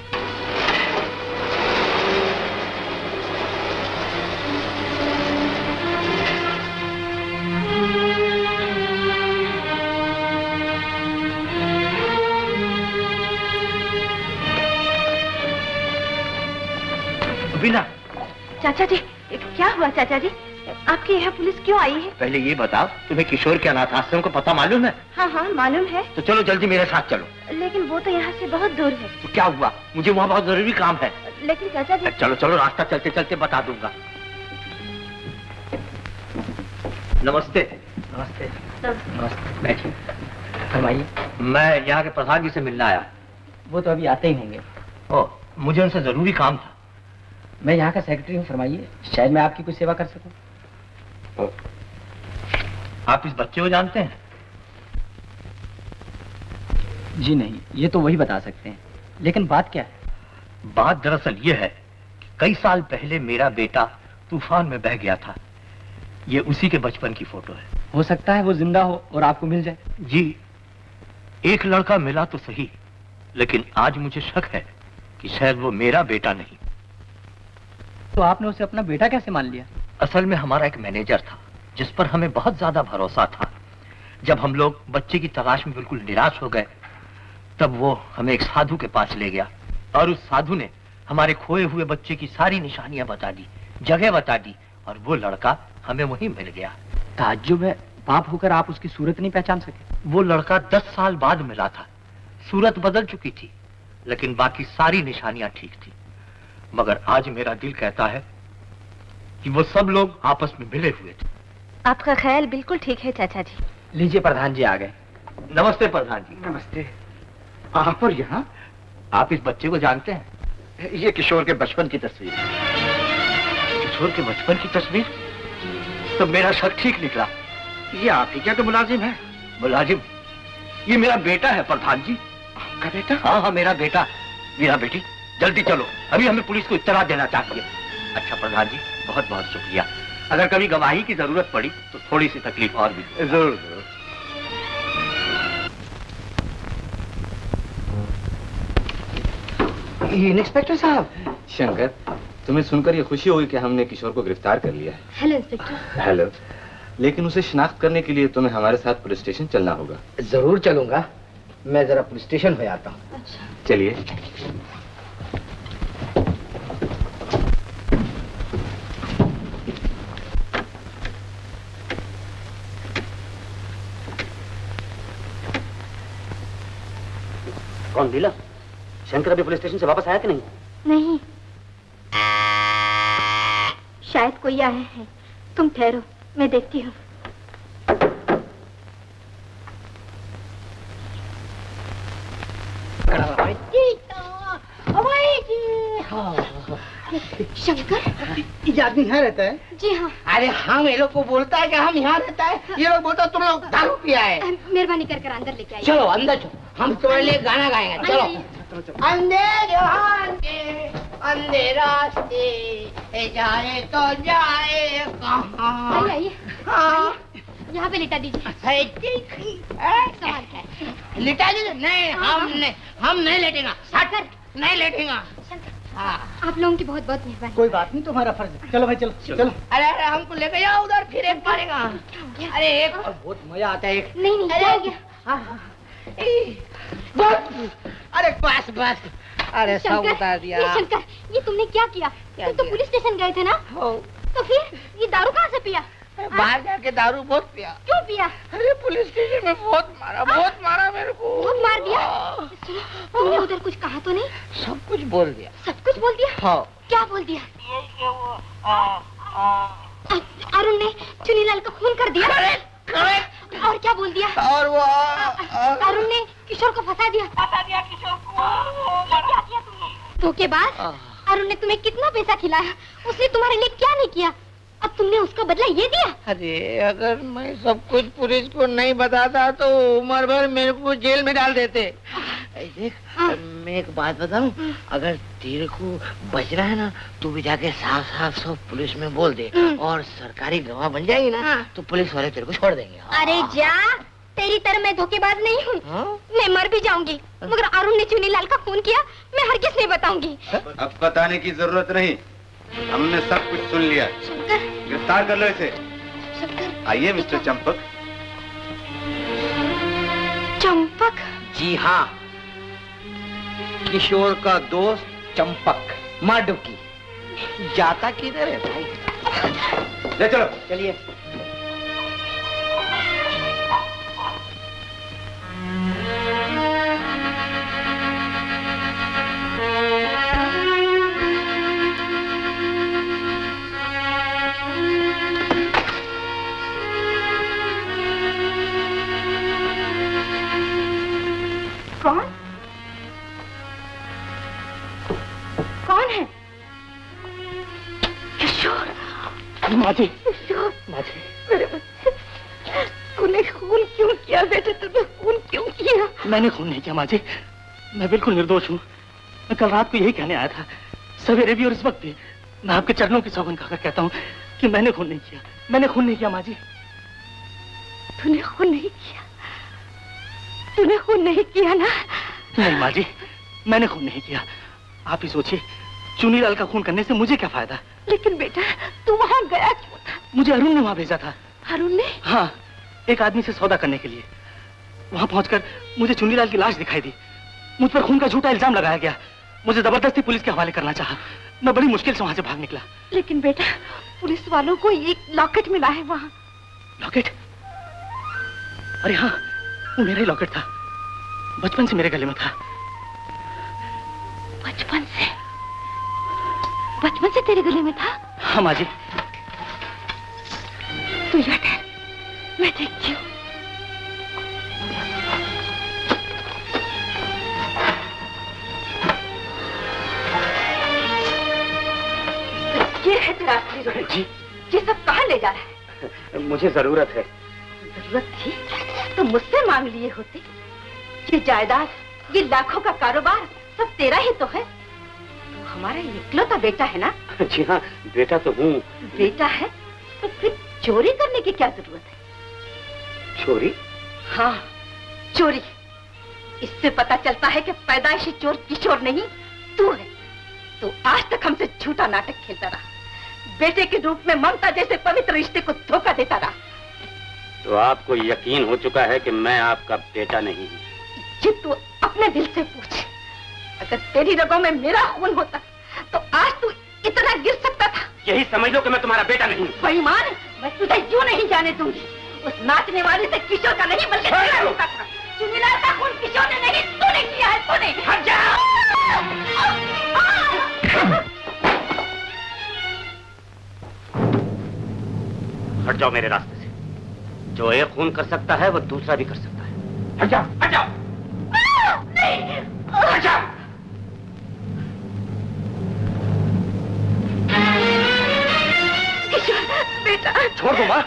बीना, चाचा जी, क्या हुआ चाचा जी? आपके यहाँ पुलिस क्यों आई है? पहले ये बताओ, तुम्हें किशोर के अनाथ आश्रम को पता मालूम है? हाँ हाँ मालूम है। तो चलो जल्दी मेरे साथ चलो। लेकिन वो तो यहाँ से बहुत दूर है। तो क्या हुआ? मुझे वहाँ बहुत जरूरी काम है। लेकिन चाचा जी। चलो चलो, रास्ता चलते चलते बता दूंगा। नमस्ते। नमस्ते। नमस्ते। बैठिए। फरमाइए। मैं यहाँ के प्रधान जी से मिलना आया। वो तो अभी आते ही होंगे। ओह, मुझे उनसे जरूरी काम था। मैं यहाँ का सेक्रेटरी हूँ, फरमाइए, शायद मैं आपकी कुछ सेवा कर सकूं। आप इस बच्चे को जानते हैं? जी नहीं, ये तो वही बता सकते हैं। लेकिन बात क्या है? बात दरअसल ये है कि कई साल पहले मेरा बेटा तूफान में बह गया था। ये उसी के बचपन की फोटो है। हो सकता है वो जिंदा हो और आपको मिल जाए। जी, एक लड़का मिला तो सही, लेकिन आज मुझे शक है कि शायद वो मेरा बेटा नहीं। तो आपने उसे अपना बेटा कैसे मान लिया? असल में हमारा एक मैनेजर था जिस पर हमें बहुत ज्यादा भरोसा था। जब हम लोग बच्चे की तलाश में बिल्कुल निराश हो गए, तब वो हमें एक साधु के पास ले गया और उस साधु ने हमारे खोए हुए बच्चे की सारी निशानियां बता दी, जगह बता दी, और वो लड़का हमें वहीं मिल गया। ताज्जुब है, बाप होकर आप उसकी सूरत नहीं पहचान सके? वो लड़का 10 साल बाद मिला था। सूरत बदल चुकी थी, लेकिन बाकी सारी निशानियां ठीक थी। मगर आज मेरा दिल कहता है कि वो सब लोग आपस में मिले हुए थे। आपका ख्याल बिल्कुल ठीक है चाचा जी। लीजिए, प्रधान जी आ गए। नमस्ते प्रधान जी। नमस्ते। आप और यहाँ? आप इस बच्चे को जानते हैं? ये किशोर के बचपन की तस्वीर है। किशोर के बचपन की तस्वीर? तो मेरा शक ठीक निकला। ये आप ही क्या तो मुलाजिम है? मुलाजिम? ये मेरा बेटा है प्रधान जी। आपका बेटा? हाँ हाँ, मेरा बेटा। मेरा बेटी, जल्दी चलो, अभी हमें पुलिस को इत्तला देना चाहिए। अच्छा प्रधान जी, बहुत बहुत शुक्रिया। अगर कभी गवाही की जरूरत पड़ी तो थोड़ी सी तकलीफ और भी। जरूर जरूर। इंस्पेक्टर साहब। शंकर, तुम्हें सुनकर ये खुशी होगी कि हमने किशोर को गिरफ्तार कर लिया है। Hello inspector. हेलो। लेकिन उसे शिनाख्त करने के लिए तुम्हें हमारे साथ पुलिस स्टेशन चलना होगा। जरूर चलूंगा। मैं जरा पुलिस स्टेशन हो आता हूँ। अच्छा। चलिए। कौन लीला? शंकर अभी पुलिस स्टेशन से वापस आया कि नहीं? नहीं, शायद कोई आया है। तुम ठहरो, मैं देखती हूँ। शंकर, ये आदमी यहाँ रहता है? जी हाँ। अरे हम ये लोग को बोलता है कि हम यहाँ रहता है, ये लोग बोलता है तुम लोग दारू पिया है। मेहरबानी कर अंदर लेके आइए। चलो अंदर चलो, हम तुम्हारे लिए गाना गाएंगे। चलो। अंधेरे अंधे रास्ते जाए तो जाए कहाँ? आइए, हाँ। यहाँ पे लिटा दीजिए। सवाल है, लिटा दीजिए? नहीं, हम नहीं लेटेगा। नहीं लेटेगा। हाँ। आप लोगों की बहुत बहुत मेहरबानी। कोई बात नहीं, तुम्हारा फर्ज है। चलो भाई, चलो चलो। अरे अरे हमको लेके जाओ उधर, फिर एक मारेगा। अरे एक और बहुत मजा आता है। एक नहीं क्या हो गया? अरे बस बस, अरे सब उतार दिया। ये शंकर, ये तुमने क्या किया? तुम तो पुलिस स्टेशन गए थे ना? तो फिर ये दारू कहाँ से पिया? बाहर जाके दारू बहुत पिया। क्यों पिया? अरे पुलिस स्टेशन में बहुत मारा मेरे को। बहुत मार दिया? सुनो, तुमने उधर कुछ कहा तो नहीं? सब कुछ बोल दिया। सब कुछ बोल दिया? हाँ। क्या बोल दिया? अरुण ने चुनीलाल का खून कर दिया। और क्या बोल दिया? और वो अरुण ने किशोर को फंसा दिया किशोर को। क्या किया तुमने? धोखेबाज। अरुण ने तुम्हें कितना पैसा खिलाया, उसने तुम्हारे लिए क्या नहीं किया? अब तुमने उसका बदला ये दिया? अरे अगर मैं सब कुछ पुलिस को नहीं बताता तो उम्र भर मेरे को जेल में डाल देते। देख, मैं एक बात बताऊं, अगर तेरे को बचना है ना, तू भी जाके साफ साफ सब पुलिस में बोल दे, और सरकारी गवाह बन जाएगी ना, तो पुलिस वाले तेरे को छोड़ देंगे। अरे जा, तेरी तरह मैं धोखेबाज नहीं हूँ। मैं मर भी जाऊंगी, मगर अरुण ने चुनीलाल का खून किया, मैं हरगिज नहीं बताऊंगी। अब बताने की जरूरत नहीं, हमने सब कुछ सुन लिया। गिरफ्तार कर लो इसे। आइए मिस्टर चंपक। चंपक? जी हाँ, किशोर का दोस्त चंपक। मार डुबकी। जाता किधर है भाई? ले चलो। चलिए। कौन? कौन है? किशोर। माजी, किशोर, माजी, मेरे बच्चे, तूने खून क्यों किया बेटे? तूने खून क्यों किया? मैंने खून नहीं किया माजी, मैं बिल्कुल निर्दोष हूँ। मैं कल रात को यही कहने आया था, सवेरे भी और इस वक्त भी। मैं आपके चरणों की सौगंध खाकर कहता हूँ कि मैंने खून नहीं किया, मैंने खून नहीं किया माजी। तूने खून नहीं किया? तूने खून नहीं किया ना? नहीं माजी, मैंने खून नहीं किया। आप ही सोचिए, चुनीलाल का खून करने से मुझे क्या फायदा? लेकिन बेटा, तू वहाँ गया क्यों था? मुझे अरुण ने वहाँ भेजा था। अरुण ने? हाँ, एक आदमी से सौदा करने के लिए। वहाँ पहुंचकर मुझे चुनीलाल की लाश दिखाई दी। मुझ पर खून का झूठा इल्जाम लगाया गया। मुझे जबरदस्ती पुलिस के हवाले करना चाहा। मैं बड़ी मुश्किल से वहाँ से भाग निकला। लेकिन बेटा, पुलिस वालों को एक लॉकेट मिला है वहाँ। लॉकेट? अरे हाँ, वो मेरा ही लॉकेट था। बचपन से मेरे गले में था। बचपन से? बचपन से तेरे गले में था? हाँ माँ जी। तू यहाँ ठहर, मैं देखती हूँ। ये है तेरा असली रुपया। जी। ये सब कहाँ ले जा रहा है? मुझे जरूरत है। जरूरत थी तो मुझसे मांग लिए होते। ये जायदाद, ये लाखों का कारोबार सब तेरा ही तो है। तू हमारा इकलौता बेटा है ना? जी हाँ, बेटा तो हूँ। बेटा है तो फिर चोरी करने की क्या जरूरत है? चोरी? हाँ, चोरी। इससे पता चलता है कि पैदाइशी चोर किशोर नहीं, तू है। तू आज तक हमसे झूठा नाटक खेलता रहा, बेटे के रूप में ममता जैसे पवित्र रिश्ते को धोखा देता रहा। तो आपको यकीन हो चुका है कि मैं आपका बेटा नहीं हूँ। जी, तू अपने दिल से पूछ, अगर तेरी रगों में मेरा खून होता तो आज तू इतना गिर सकता था? यही समझ लो कि मैं तुम्हारा बेटा नहीं हूँ। बेईमान, मैं तुझे यूं नहीं जाने दूंगी। उस नाचने वाले से किशोर का नहीं बल्कि तेरा होता था। चुनीलाल का खून किशोर ने नहीं, तूने किया है, तूने। हट जा! हट जाओ मेरे रास्ते से। जो एक खून कर सकता है वो दूसरा भी कर सकता है। हट जाओ, हट जाओ। नहीं, हट जाओ। किशोर, बेटा। छोड़ दो माँ।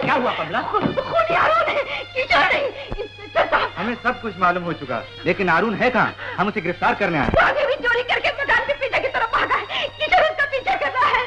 क्या हुआ कमला? खून अरुण है, किशोर नहीं। हमें सब कुछ मालूम हो चुका, लेकिन अरुण है कहाँ? हम उसे गिरफ्तार करने आए। आगे भी चोरी करके मकान के पीछे की तरफ भागा है। किशोर उसका पीछा कर रहा है।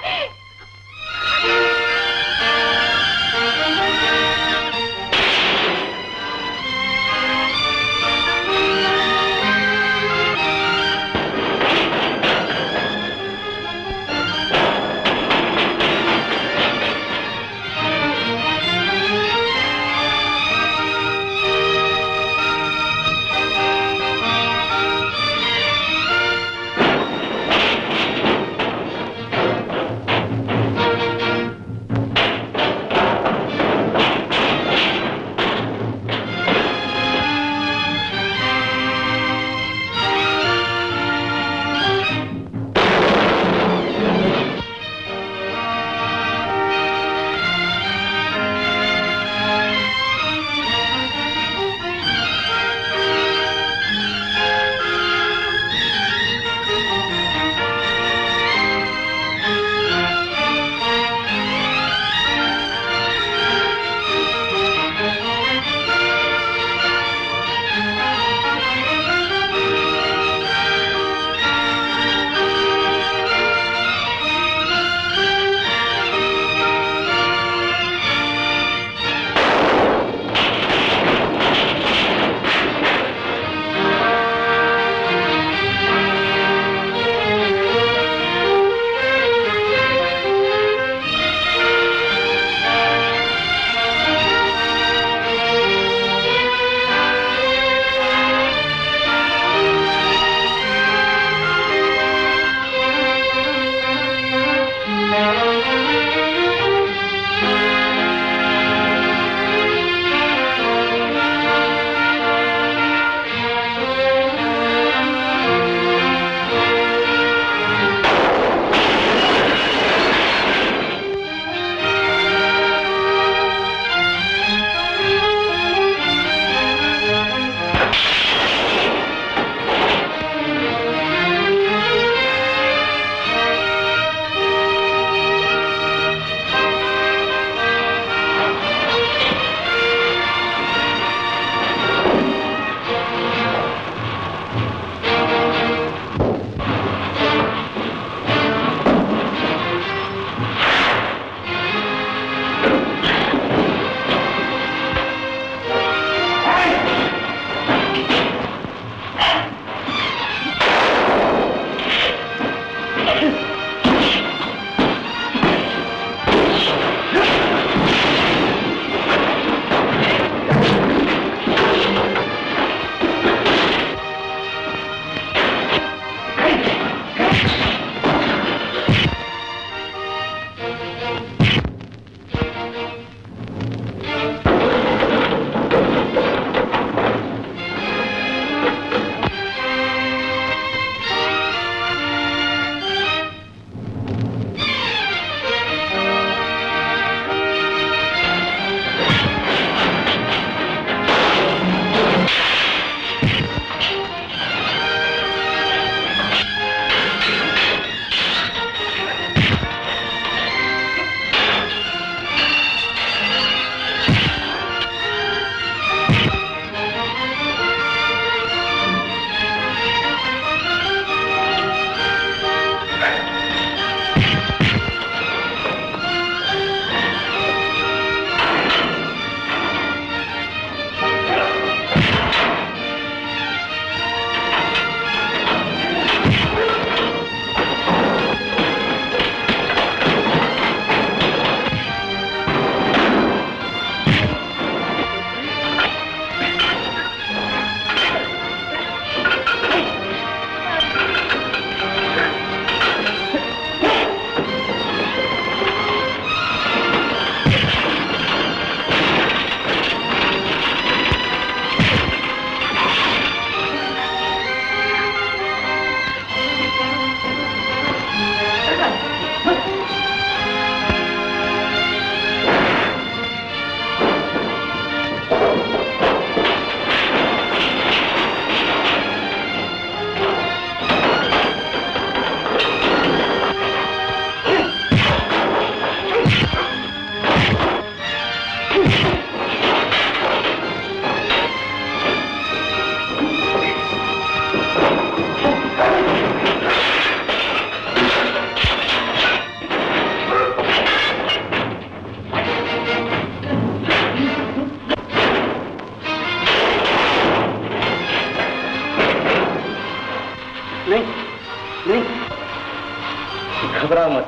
घबराओ मत,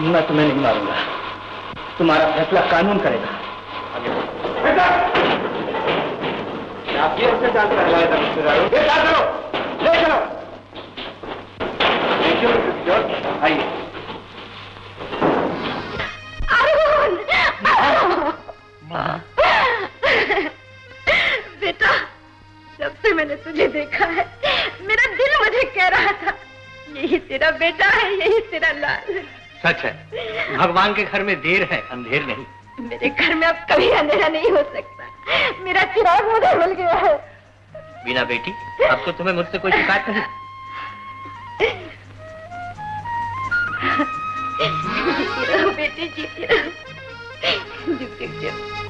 मैं तुम्हें नहीं मारूंगा। तुम्हारा फैसला कानून करेगा। आप ये उससे जान कर लाया था रिश्तेदारों। ये साथ चलो, ले चलो। आइए। बेटा, जब से मैंने तुझे देखा है मेरा दिल मुझे कह रहा था यही तेरा बेटा है, यही तेरा लाल। सच है, भगवान के घर में देर है, अंधेर नहीं। मेरे घर में अब कभी अंधेरा नहीं हो सकता। मेरा चिराग मुझे मिल गया है। बीना बेटी, अब तो तुम्हें मुझसे कोई शिकायत नहीं। जीती रहो बेटी, जीती रहो। जुग जुग जुग।